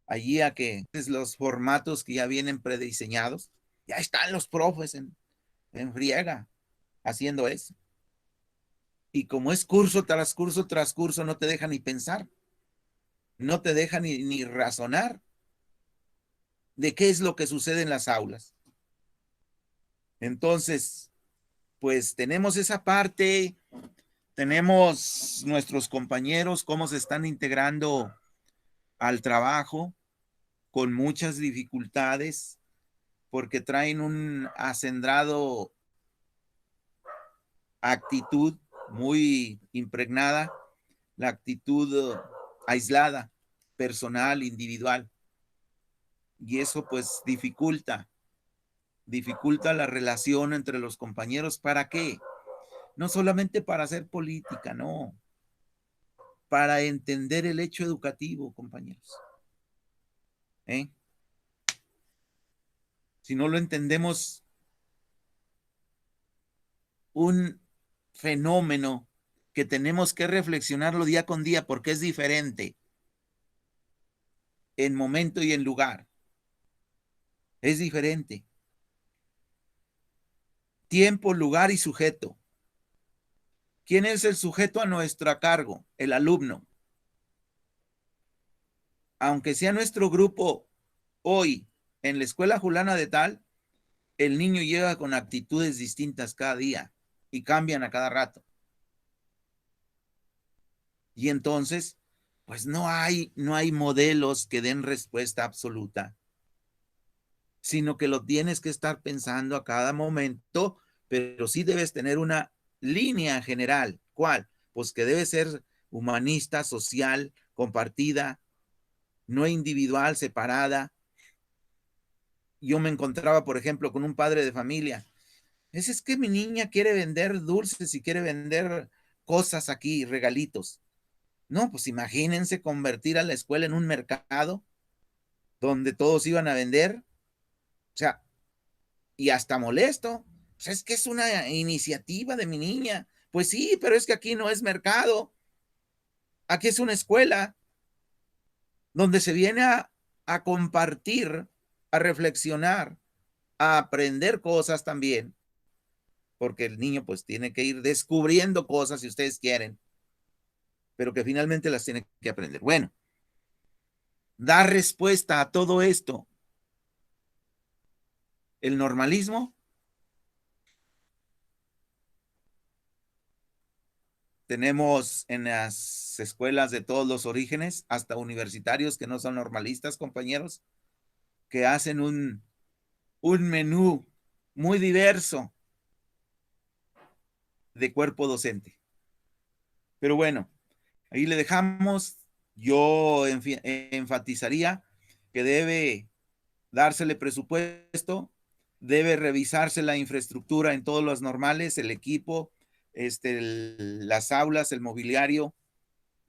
B: allí a que los formatos que ya vienen prediseñados, ya están los profes en friega haciendo eso. Y como es curso tras curso tras curso, no te deja ni pensar, no te deja ni razonar de qué es lo que sucede en las aulas. Entonces, pues tenemos esa parte, tenemos nuestros compañeros, cómo se están integrando al trabajo con muchas dificultades, porque traen un acendrado actitud muy impregnada, la actitud aislada, personal, individual. Y eso pues dificulta la relación entre los compañeros. ¿Para qué? No solamente para hacer política, no. Para entender el hecho educativo, compañeros. Si no lo entendemos, un fenómeno que tenemos que reflexionarlo día con día porque es diferente en momento y en lugar. Es diferente. Tiempo, lugar y sujeto. ¿Quién es el sujeto a nuestro cargo? El alumno. Aunque sea nuestro grupo hoy en la escuela Julana de Tal, el niño llega con actitudes distintas cada día y cambian a cada rato. Y entonces, pues no hay modelos que den respuesta absoluta, sino que lo tienes que estar pensando a cada momento, pero sí debes tener una línea general. ¿Cuál? Pues que debe ser humanista, social, compartida, no individual, separada. Yo me encontraba, por ejemplo, con un padre de familia. Es que mi niña quiere vender dulces y quiere vender cosas aquí, regalitos. No, pues imagínense convertir a la escuela en un mercado donde todos iban a vender. O sea, y hasta molesto. Pues es que es una iniciativa de mi niña. Pues sí, pero es que aquí no es mercado. Aquí es una escuela donde se viene a compartir, a reflexionar, a aprender cosas también. Porque el niño pues tiene que ir descubriendo cosas si ustedes quieren, pero que finalmente las tiene que aprender. Bueno, dar respuesta a todo esto. El normalismo Tenemos en las escuelas de todos los orígenes, hasta universitarios que no son normalistas, compañeros, que hacen un menú muy diverso de cuerpo docente. Pero bueno, ahí le dejamos. Yo enfatizaría que debe dársele presupuesto, debe revisarse la infraestructura en todos los normales, el equipo, las aulas, el mobiliario,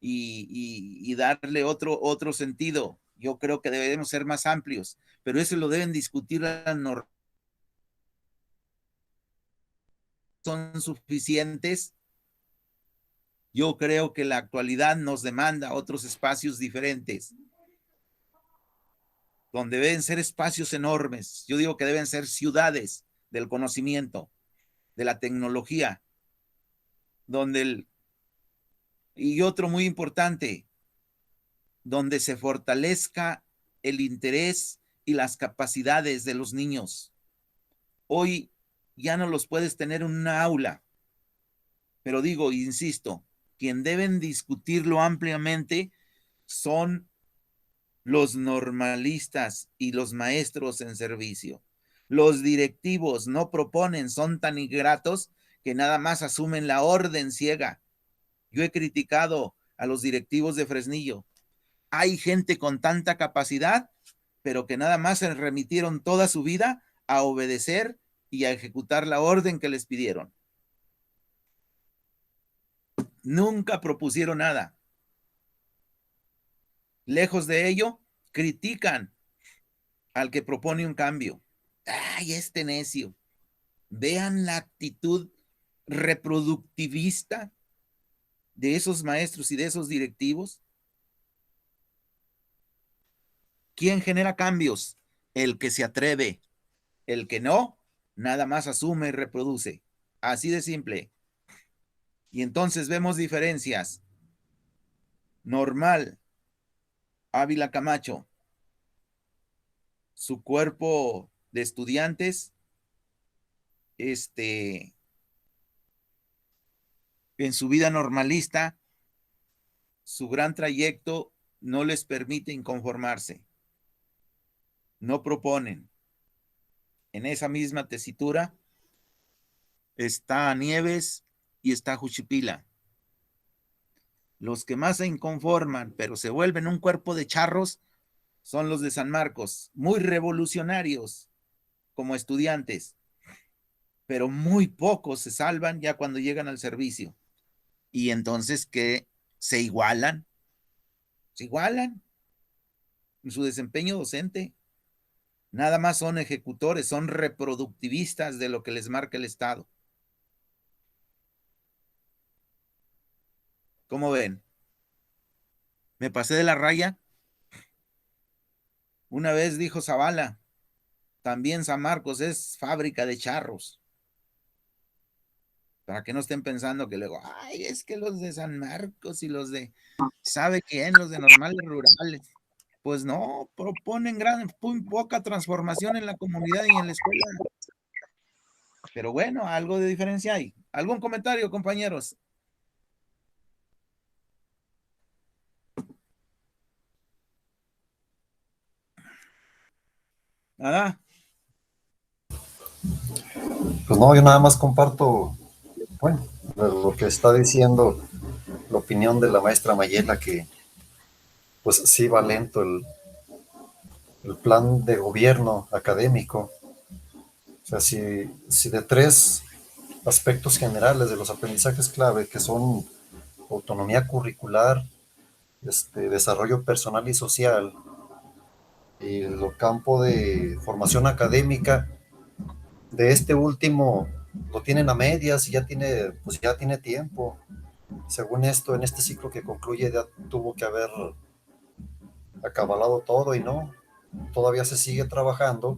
B: y darle otro sentido. Yo creo que debemos ser más amplios, pero eso lo deben discutir las normas. ¿Son suficientes? Yo creo que la actualidad nos demanda otros espacios diferentes, donde deben ser espacios enormes. Yo digo que deben ser ciudades del conocimiento, de la tecnología, y otro muy importante, donde se fortalezca el interés y las capacidades de los niños. Hoy ya no los puedes tener en una aula, pero digo, insisto, quien deben discutirlo ampliamente son los normalistas y los maestros en servicio. Los directivos no proponen, son tan ingratos que nada más asumen la orden ciega. Yo he criticado a los directivos de Fresnillo. Hay gente con tanta capacidad, pero que nada más se remitieron toda su vida a obedecer y a ejecutar la orden que les pidieron. Nunca propusieron nada. Lejos de ello, critican al que propone un cambio. ¡Ay, este necio! Vean la actitud reproductivista de esos maestros y de esos directivos. ¿Quién genera cambios? El que se atreve. El que no, nada más asume y reproduce. Así de simple. Y entonces vemos diferencias. Normal, Ávila Camacho, su cuerpo de estudiantes, en su vida normalista, su gran trayecto no les permite inconformarse. No proponen. En esa misma tesitura está Nieves y está Juchipila. Los que más se inconforman, pero se vuelven un cuerpo de charros, son los de San Marcos, muy revolucionarios como estudiantes, pero muy pocos se salvan ya cuando llegan al servicio. Y entonces que se igualan en su desempeño docente. Nada más son ejecutores, son reproductivistas de lo que les marca el Estado. ¿Cómo ven? ¿Me pasé de la raya? Una vez dijo Zavala, también San Marcos es fábrica de charros. Para que no estén pensando que luego, ay, es que los de San Marcos y los de, ¿sabe quién? Los de normales rurales. Pues no, proponen poca transformación en la comunidad y en la escuela. Pero bueno, algo de diferencia hay. ¿Algún comentario, compañeros? Nada.
A: Pues no, yo nada más comparto, bueno, lo que está diciendo la opinión de la maestra Mayela, que pues sí va lento el plan de gobierno académico. O sea, si de tres aspectos generales de los aprendizajes clave, que son autonomía curricular, desarrollo personal y social, y el campo de formación académica, de este último lo tienen a medias y pues ya tiene tiempo. Según esto, en este ciclo que concluye ya tuvo que haber acabalado todo y no, todavía se sigue trabajando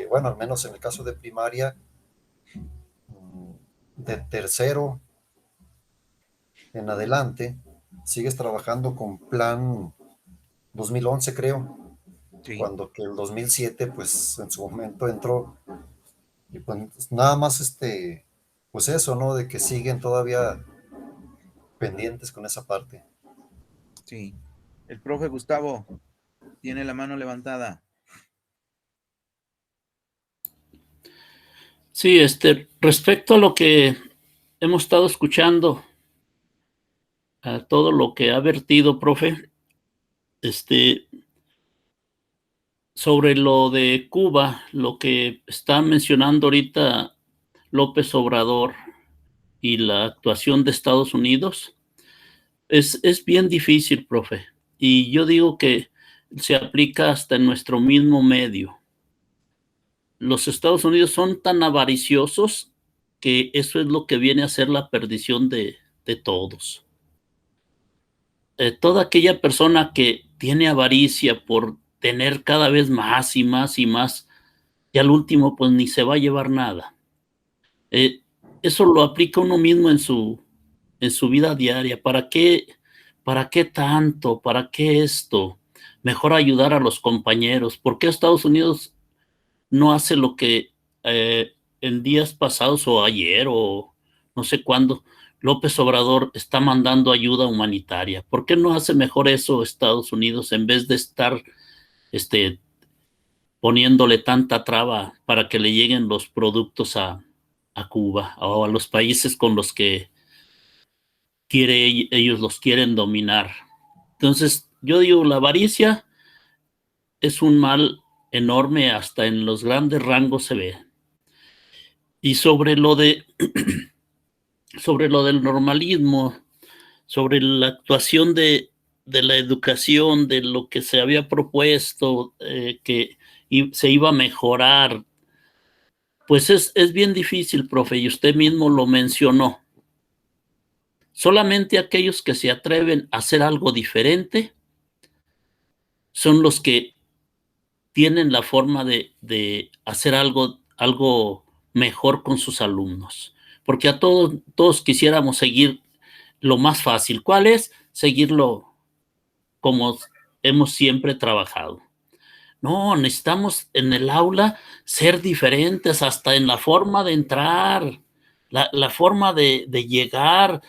A: bueno, al menos en el caso de primaria, de tercero en adelante, sigues trabajando con plan 2011, creo,
B: Sí.
A: cuando que el 2007, pues en su momento entró, y pues nada más pues eso, ¿no? De que siguen todavía pendientes con esa parte.
B: Sí. El profe Gustavo tiene la mano levantada.
D: Sí, respecto a lo que hemos estado escuchando, a todo lo que ha vertido, profe, sobre lo de Cuba, lo que está mencionando ahorita López Obrador y la actuación de Estados Unidos, es bien difícil, profe. Y yo digo que se aplica hasta en nuestro mismo medio. Los Estados Unidos son tan avariciosos que eso es lo que viene a ser la perdición de todos. Toda aquella persona que tiene avaricia por tener cada vez más y más y más, y al último pues ni se va a llevar nada. Eso lo aplica uno mismo en su vida diaria. ¿Para qué tanto? ¿Para qué esto? Mejor ayudar a los compañeros. ¿Por qué Estados Unidos no hace lo que en días pasados o ayer o no sé cuándo López Obrador está mandando ayuda humanitaria? ¿Por qué no hace mejor eso Estados Unidos en vez de estar poniéndole tanta traba para que le lleguen los productos a Cuba o a los países con los que ellos los quieren dominar? Entonces, yo digo, la avaricia es un mal enorme, hasta en los grandes rangos se ve. Y sobre lo del normalismo, sobre la actuación de la educación, de lo que se había propuesto, que se iba a mejorar, pues es bien difícil, profe, y usted mismo lo mencionó. Solamente aquellos que se atreven a hacer algo diferente son los que tienen la forma de hacer algo mejor con sus alumnos. Porque a todos quisiéramos seguir lo más fácil. ¿Cuál es? Seguirlo como hemos siempre trabajado. No, necesitamos en el aula ser diferentes, hasta en la forma de entrar, la forma de llegar,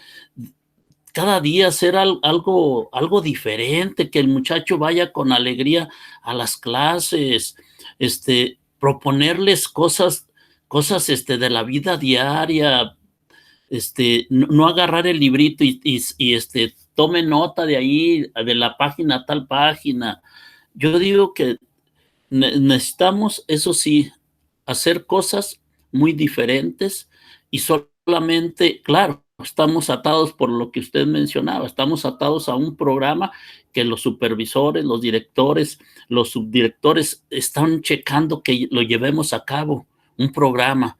D: cada día hacer algo diferente, que el muchacho vaya con alegría a las clases, proponerles cosas de la vida diaria, no agarrar el librito y tome nota de ahí, de la página a tal página. Yo digo que necesitamos, eso sí, hacer cosas muy diferentes y solamente, claro, estamos atados por lo que usted mencionaba, estamos atados a un programa que los supervisores, los directores, los subdirectores están checando que lo llevemos a cabo, un programa.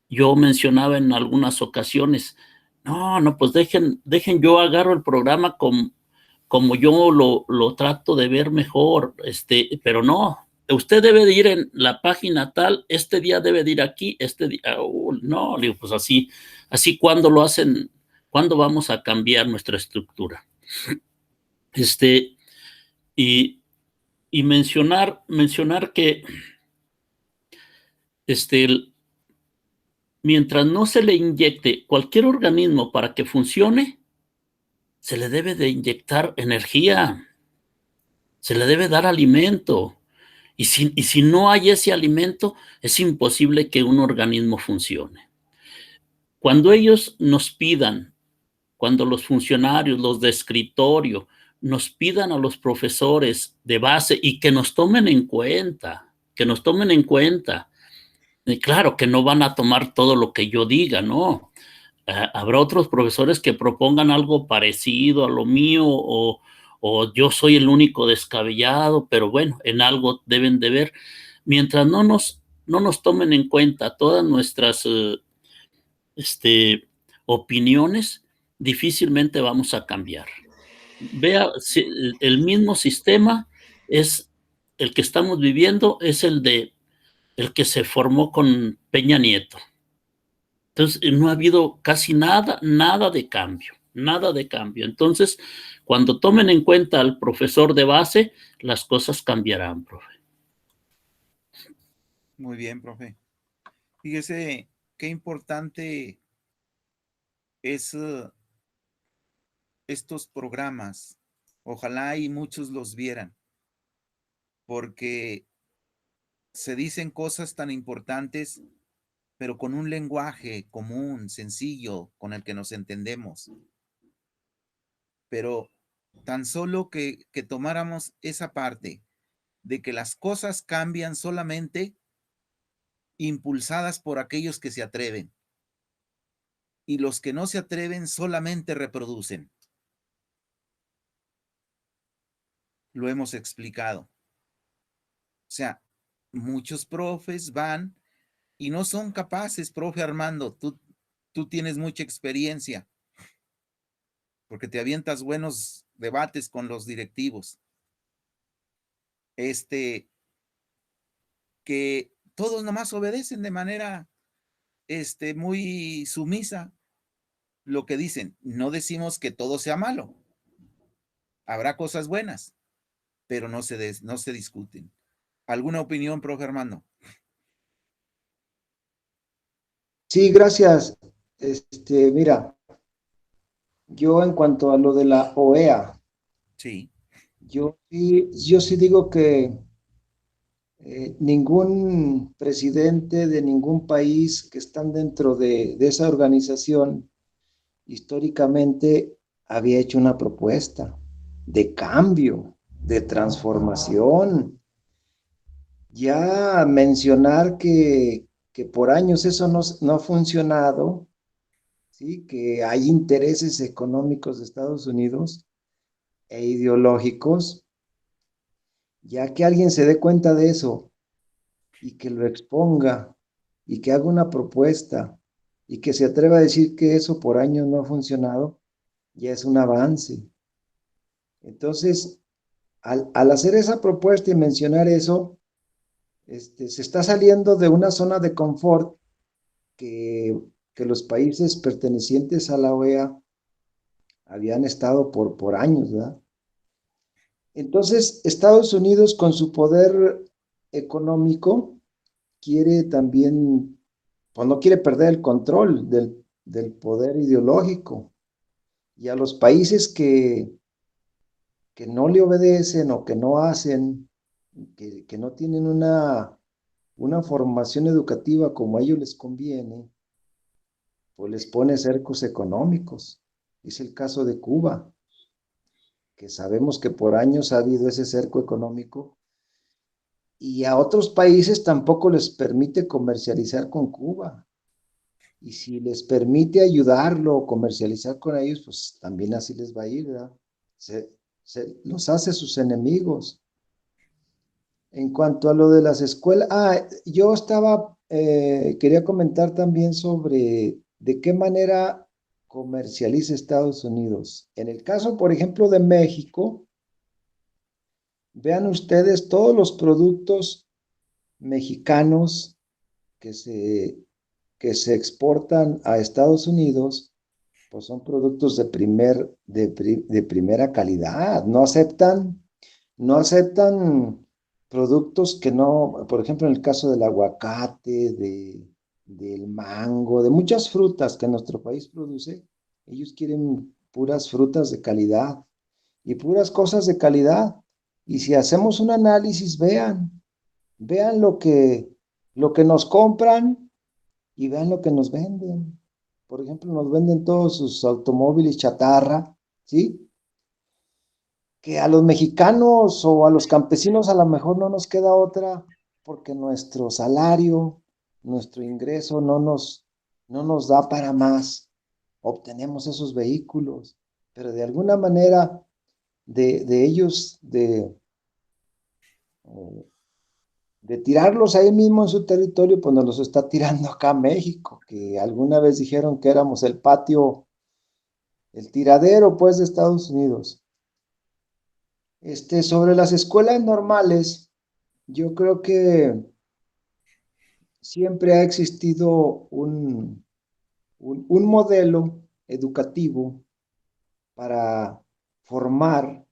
D: Yo mencionaba en algunas ocasiones, no, pues dejen, yo agarro el programa como yo lo trato de ver mejor, pero no, usted debe de ir en la página tal, este día debe de ir aquí, este día, no, digo, pues así cuando lo hacen, ¿cuándo vamos a cambiar nuestra estructura? Y mencionar que mientras no se le inyecte cualquier organismo para que funcione, se le debe de inyectar energía, se le debe dar alimento. Y si no hay ese alimento, es imposible que un organismo funcione. Cuando ellos nos pidan, cuando los funcionarios, los de escritorio, nos pidan a los profesores de base y que nos tomen en cuenta, y claro que no van a tomar todo lo que yo diga, ¿no? Habrá otros profesores que propongan algo parecido a lo mío o yo soy el único descabellado, pero bueno, en algo deben de ver. Mientras no nos tomen en cuenta todas nuestras opiniones, difícilmente vamos a cambiar. Vea, el mismo sistema es el que estamos viviendo, es el que se formó con Peña Nieto. Entonces, no ha habido casi nada de cambio. Entonces, cuando tomen en cuenta al profesor de base, las cosas cambiarán, profe.
B: Muy bien, profe. Fíjese qué importante es estos programas, ojalá y muchos los vieran, porque se dicen cosas tan importantes, pero con un lenguaje común, sencillo, con el que nos entendemos. Pero tan solo que tomáramos esa parte de que las cosas cambian solamente impulsadas por aquellos que se atreven, y los que no se atreven solamente reproducen. Lo hemos explicado. O sea, muchos profes van y no son capaces, profe Armando, tú tienes mucha experiencia, porque te avientas buenos debates con los directivos. Que todos nomás obedecen de manera muy sumisa lo que dicen. No decimos que todo sea malo. Habrá cosas buenas, pero no se discuten. ¿Alguna opinión, profe Armando?
E: Sí, gracias. Mira, yo en cuanto a lo de la OEA,
B: Sí.
E: yo sí digo que ningún presidente de ningún país que están dentro de esa organización históricamente había hecho una propuesta de cambio, de transformación. Ya mencionar que por años eso no ha funcionado, ¿sí? Que hay intereses económicos de Estados Unidos e ideológicos, ya que alguien se dé cuenta de eso y que lo exponga y que haga una propuesta y que se atreva a decir que eso por años no ha funcionado, ya es un avance. Entonces, al hacer esa propuesta y mencionar eso, se está saliendo de una zona de confort que los países pertenecientes a la OEA habían estado por años, ¿verdad? Entonces, Estados Unidos con su poder económico quiere también, pues no quiere perder el control del poder ideológico. Y a los países que no le obedecen o que no hacen, que no tienen una formación educativa como a ellos les conviene, pues les pone cercos económicos. Es el caso de Cuba, que sabemos que por años ha habido ese cerco económico y a otros países tampoco les permite comercializar con Cuba. Y si les permite ayudarlo o comercializar con ellos, pues también así les va a ir, ¿verdad? Los hace sus enemigos. En cuanto a lo de las escuelas, yo quería comentar también sobre de qué manera comercializa Estados Unidos. En el caso, por ejemplo, de México, vean ustedes todos los productos mexicanos que se exportan a Estados Unidos, pues son productos de primera calidad. No aceptan productos que no, por ejemplo, en el caso del aguacate, del mango, de muchas frutas que nuestro país produce, ellos quieren puras frutas de calidad y puras cosas de calidad. Y si hacemos un análisis, vean lo que nos compran y vean lo que nos venden. Por ejemplo, nos venden todos sus automóviles chatarra, ¿sí? Que a los mexicanos o a los campesinos a lo mejor no nos queda otra porque nuestro salario, nuestro ingreso no nos da para más. Obtenemos esos vehículos, pero de alguna manera de ellos, de tirarlos ahí mismo en su territorio, pues nos los está tirando acá a México, que alguna vez dijeron que éramos el patio, el tiradero, pues, de Estados Unidos. Sobre las escuelas normales, yo creo que siempre ha existido un modelo educativo para formar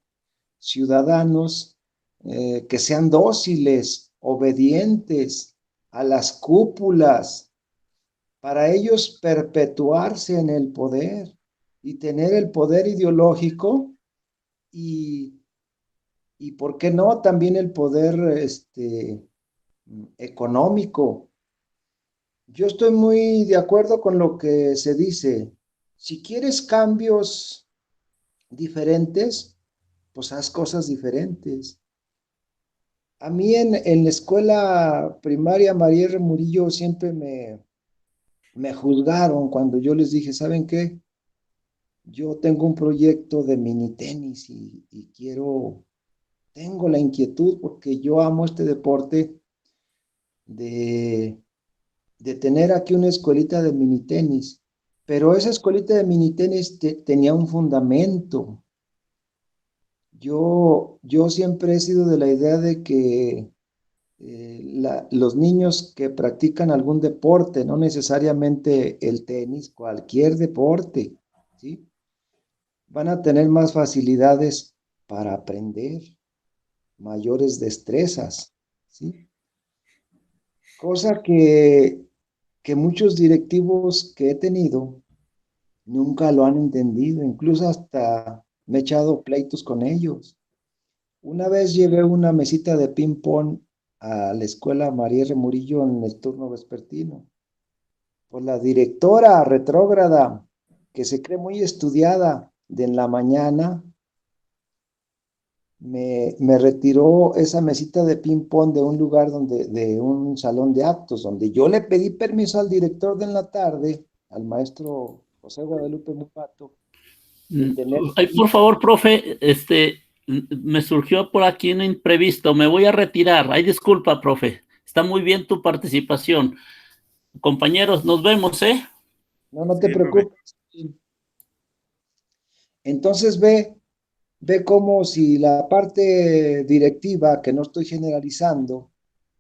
E: ciudadanos que sean dóciles, obedientes a las cúpulas, para ellos perpetuarse en el poder y tener el poder ideológico y, y ¿por qué no? También el poder económico. Yo estoy muy de acuerdo con lo que se dice. Si quieres cambios diferentes, pues haz cosas diferentes. A mí en la escuela primaria María R. Murillo siempre me juzgaron cuando yo les dije, ¿saben qué? Yo tengo un proyecto de mini tenis y tengo la inquietud porque yo amo este deporte de, de tener aquí una escuelita de mini tenis. Pero esa escuelita de mini tenis tenía un fundamento. Yo siempre he sido de la idea de que los niños que practican algún deporte, no necesariamente el tenis, cualquier deporte, ¿sí? Van a tener más facilidades para aprender, mayores destrezas, ¿sí? Cosa que muchos directivos que he tenido nunca lo han entendido, incluso hasta me he echado pleitos con ellos. Una vez llevé una mesita de ping-pong a la escuela María R. Murillo en el turno vespertino. Pues la directora retrógrada, que se cree muy estudiada de en la mañana, me retiró esa mesita de ping-pong de un lugar de un salón de actos, donde yo le pedí permiso al director de en la tarde, al maestro José Guadalupe Mupato, de tener
D: Ay, por favor, profe, me surgió por aquí un imprevisto, me voy a retirar. Ay, disculpa, profe. Está muy bien tu participación. Compañeros, nos vemos, ¿eh?
E: No te
B: Sí, profe.
E: preocupes. Entonces ve como si la parte directiva, que no estoy generalizando,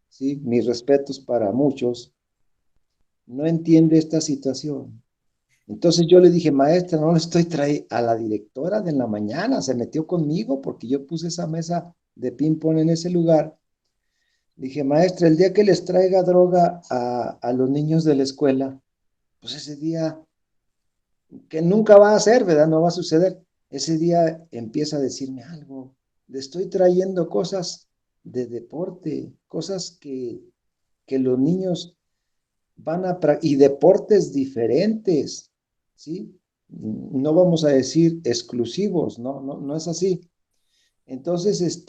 E: ¿sí? Mis respetos para muchos, no entiende esta situación. Entonces yo le dije, maestra, no le estoy trayendo a la directora de en la mañana, se metió conmigo porque yo puse esa mesa de ping-pong en ese lugar. Dije, maestra, el día que les traiga droga a los niños de la escuela, pues ese día, que nunca va a ser, ¿verdad? No va a suceder. Ese día empieza a decirme algo. Le estoy trayendo cosas de deporte, cosas que los niños y deportes diferentes, ¿sí? No vamos a decir exclusivos, no es así. Entonces,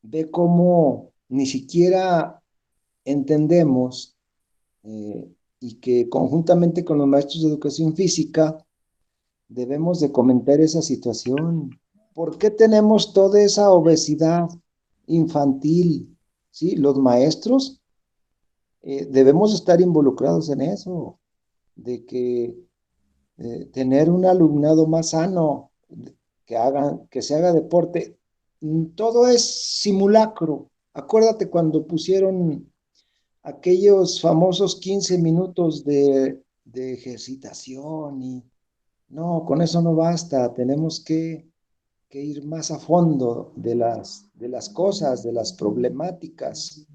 E: ve cómo ni siquiera entendemos y que conjuntamente con los maestros de educación física debemos de comentar esa situación. ¿Por qué tenemos toda esa obesidad infantil? ¿Sí? Los maestros debemos estar involucrados en eso, de que tener un alumnado más sano, que se haga deporte. Todo es simulacro. Acuérdate cuando pusieron aquellos famosos 15 minutos de ejercitación y no, con eso no basta, tenemos que ir más a fondo de las cosas, de las problemáticas.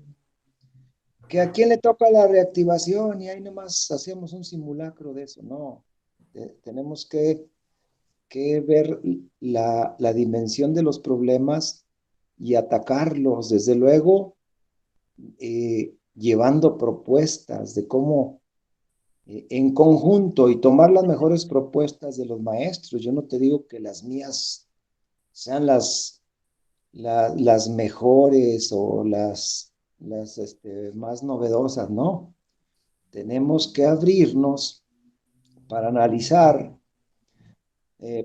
E: Que a quién le toca la reactivación y ahí nomás hacemos un simulacro de eso, no. Tenemos que ver la dimensión de los problemas y atacarlos, desde luego, llevando propuestas de cómo en conjunto y tomar las mejores propuestas de los maestros. Yo no te digo que las mías sean las mejores o las más novedosas, no. Tenemos que abrirnos para analizar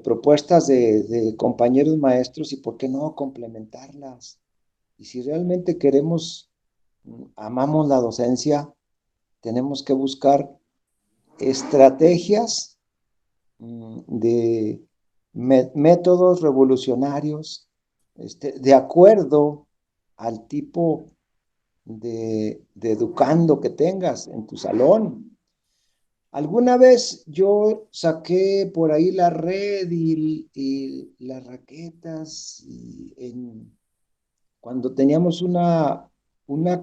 E: propuestas de compañeros maestros y por qué no complementarlas. Y si realmente amamos la docencia, tenemos que buscar estrategias de métodos revolucionarios, de acuerdo al tipo de educando que tengas en tu salón. Alguna vez yo saqué por ahí la red y las raquetas cuando teníamos una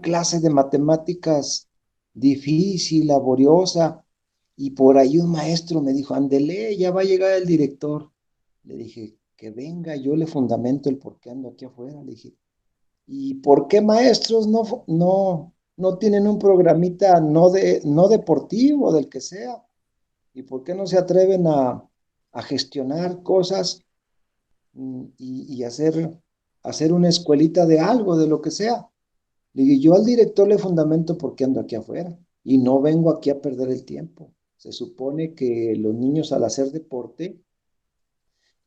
E: clase de matemáticas difícil, laboriosa, Y por ahí un maestro me dijo, ándele, ya va a llegar el director. Le dije, que venga, yo le fundamento el por qué ando aquí afuera. Le dije, ¿y por qué maestros no tienen un programita no deportivo, del que sea? ¿Y por qué no se atreven a gestionar cosas y hacer una escuelita de algo, de lo que sea? Le dije, yo al director le fundamento porque ando aquí afuera y no vengo aquí a perder el tiempo. Se supone que los niños al hacer deporte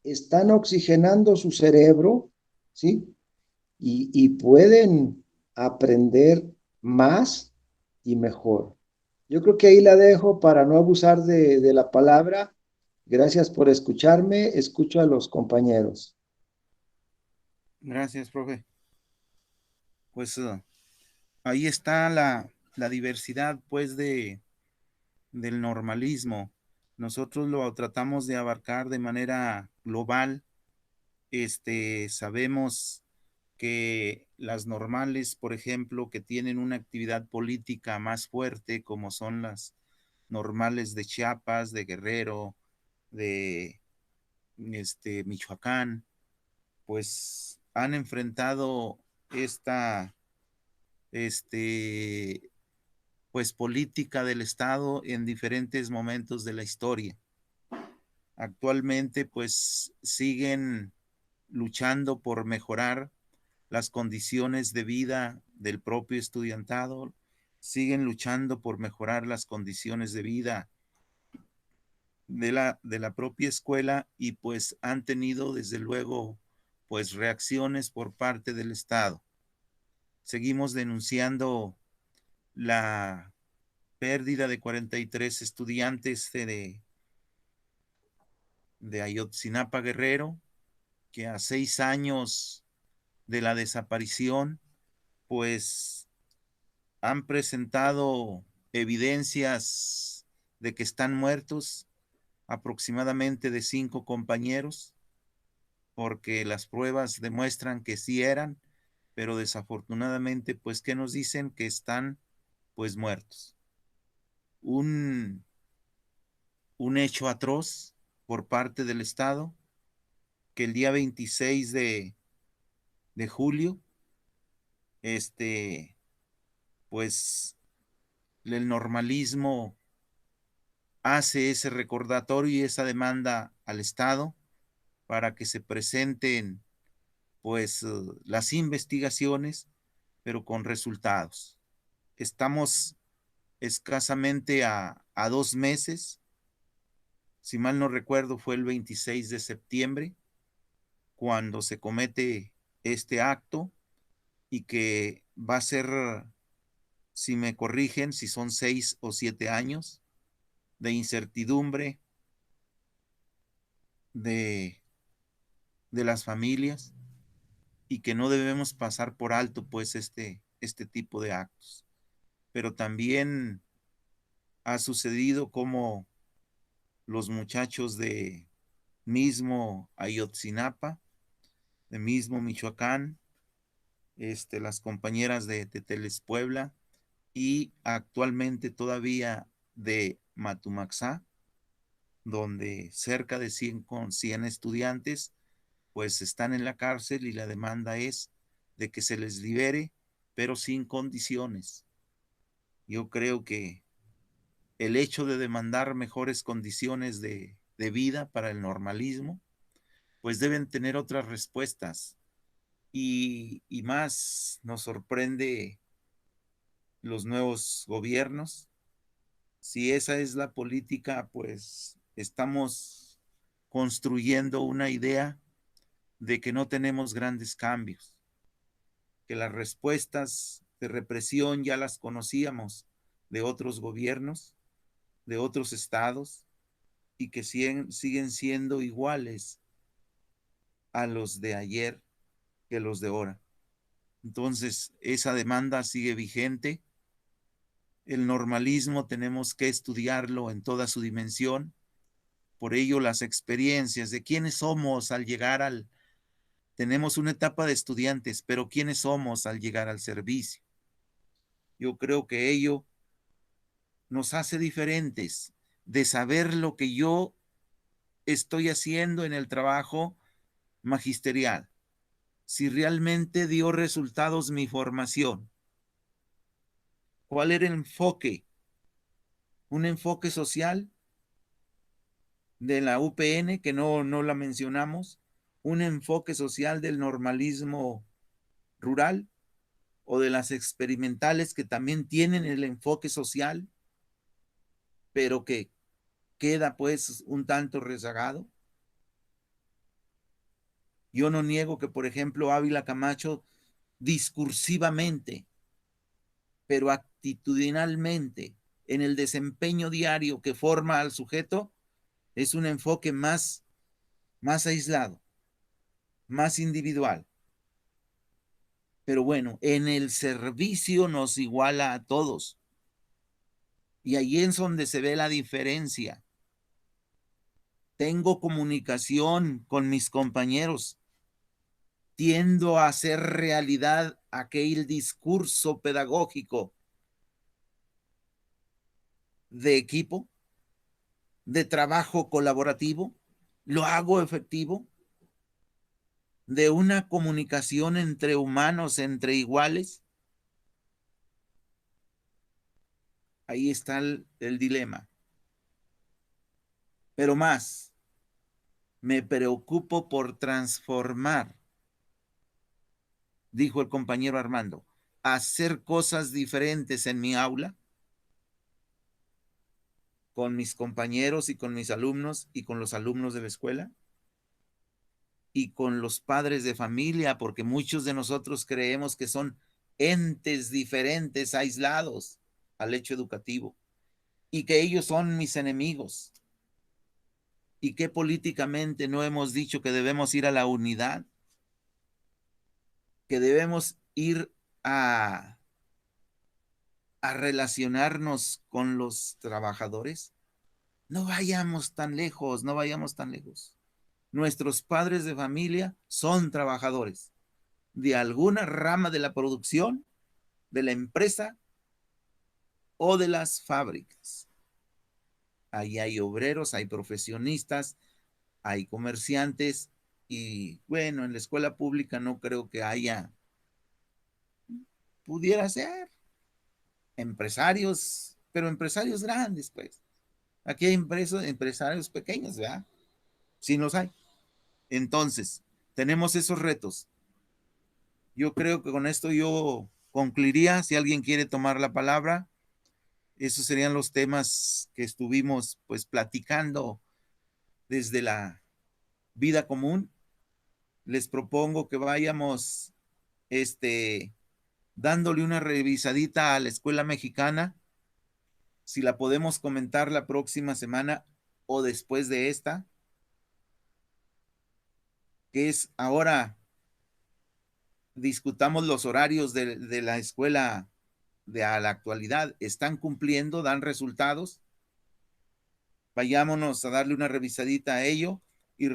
E: están oxigenando su cerebro, ¿sí? Y pueden aprender más y mejor. Yo creo que ahí la dejo para no abusar de la palabra. Gracias por escucharme. Escucho a los compañeros.
B: Gracias, profe. Pues ahí está la diversidad, pues, del normalismo. Nosotros lo tratamos de abarcar de manera global. Sabemos que las normales, por ejemplo, que tienen una actividad política más fuerte, como son las normales de Chiapas, de Guerrero, de Michoacán, pues han enfrentado esta, este, pues política del Estado en diferentes momentos de la historia. Actualmente, pues siguen luchando por mejorar las condiciones de vida del propio estudiantado, siguen luchando por mejorar las condiciones de vida de la propia escuela y pues han tenido desde luego pues reacciones por parte del Estado. Seguimos denunciando la pérdida de 43 estudiantes de Ayotzinapa Guerrero, que a 6 años de la desaparición, pues han presentado evidencias de que están muertos aproximadamente de 5 compañeros, porque las pruebas demuestran que sí eran, pero desafortunadamente, pues, ¿qué nos dicen? Que están, pues, muertos. Un, un hecho atroz por parte del Estado, que el día 26 de julio, pues, el normalismo hace ese recordatorio y esa demanda al Estado para que se presenten pues las investigaciones, pero con resultados. Estamos escasamente a 2 meses, si mal no recuerdo fue el 26 de septiembre, cuando se comete este acto y que va a ser, si me corrigen, si son 6 o 7 años de incertidumbre de, de las familias y que no debemos pasar por alto pues este tipo de actos. Pero también ha sucedido como los muchachos de mismo Ayotzinapa, de mismo Michoacán, las compañeras de Teteles Puebla y actualmente todavía de Matumaxá, donde cerca de 100 estudiantes pues están en la cárcel y la demanda es de que se les libere, pero sin condiciones. Yo creo que el hecho de demandar mejores condiciones de vida para el normalismo, pues deben tener otras respuestas. Y más nos sorprende los nuevos gobiernos. Si esa es la política, pues estamos construyendo una idea de que no tenemos grandes cambios, que las respuestas de represión ya las conocíamos de otros gobiernos, de otros estados, y que siguen siendo iguales a los de ayer que los de ahora. Entonces, esa demanda sigue vigente. El normalismo tenemos que estudiarlo en toda su dimensión. Por ello, las experiencias de quiénes somos al llegar tenemos una etapa de estudiantes, pero quiénes somos al llegar al servicio. Yo creo que ello nos hace diferentes, de saber lo que yo estoy haciendo en el trabajo magisterial, si realmente dio resultados mi formación. ¿Cuál era el enfoque? Un enfoque social de la UPN, que no la mencionamos, un enfoque social del normalismo rural o de las experimentales, que también tienen el enfoque social, pero que queda pues un tanto rezagado. Yo no niego que, por ejemplo, Ávila Camacho discursivamente, pero actitudinalmente, en el desempeño diario que forma al sujeto, es un enfoque más aislado, más individual. Pero bueno, en el servicio nos iguala a todos. Y ahí es donde se ve la diferencia. Tengo comunicación con mis compañeros. Tiendo a hacer realidad aquel discurso pedagógico de equipo, de trabajo colaborativo. Lo hago efectivo, de una comunicación entre humanos, entre iguales. Ahí está el dilema. Pero más, me preocupo por transformar, dijo el compañero Armando, hacer cosas diferentes en mi aula, con mis compañeros y con mis alumnos y con los alumnos de la escuela y con los padres de familia, porque muchos de nosotros creemos que son entes diferentes, aislados al hecho educativo, y que ellos son mis enemigos, y que políticamente no hemos dicho que debemos ir a la unidad, que debemos ir a relacionarnos con los trabajadores. No vayamos tan lejos, no vayamos tan lejos. Nuestros padres de familia son trabajadores de alguna rama de la producción, de la empresa o de las fábricas. Ahí hay obreros, hay profesionistas, hay comerciantes y bueno, en la escuela pública no creo que haya, pudiera ser empresarios, pero empresarios grandes, pues. Aquí hay empresarios pequeños, ¿verdad? Sí los hay. Entonces, tenemos esos retos. Yo creo que con esto yo concluiría. Si alguien quiere tomar la palabra, esos serían los temas que estuvimos pues platicando desde la vida común. Les propongo que vayamos dándole una revisadita a la escuela mexicana, si la podemos comentar la próxima semana o después de esta, que es ahora discutamos los horarios de la escuela de a la actualidad. ¿Están cumpliendo? ¿Dan resultados? Vayámonos a darle una revisadita a ello y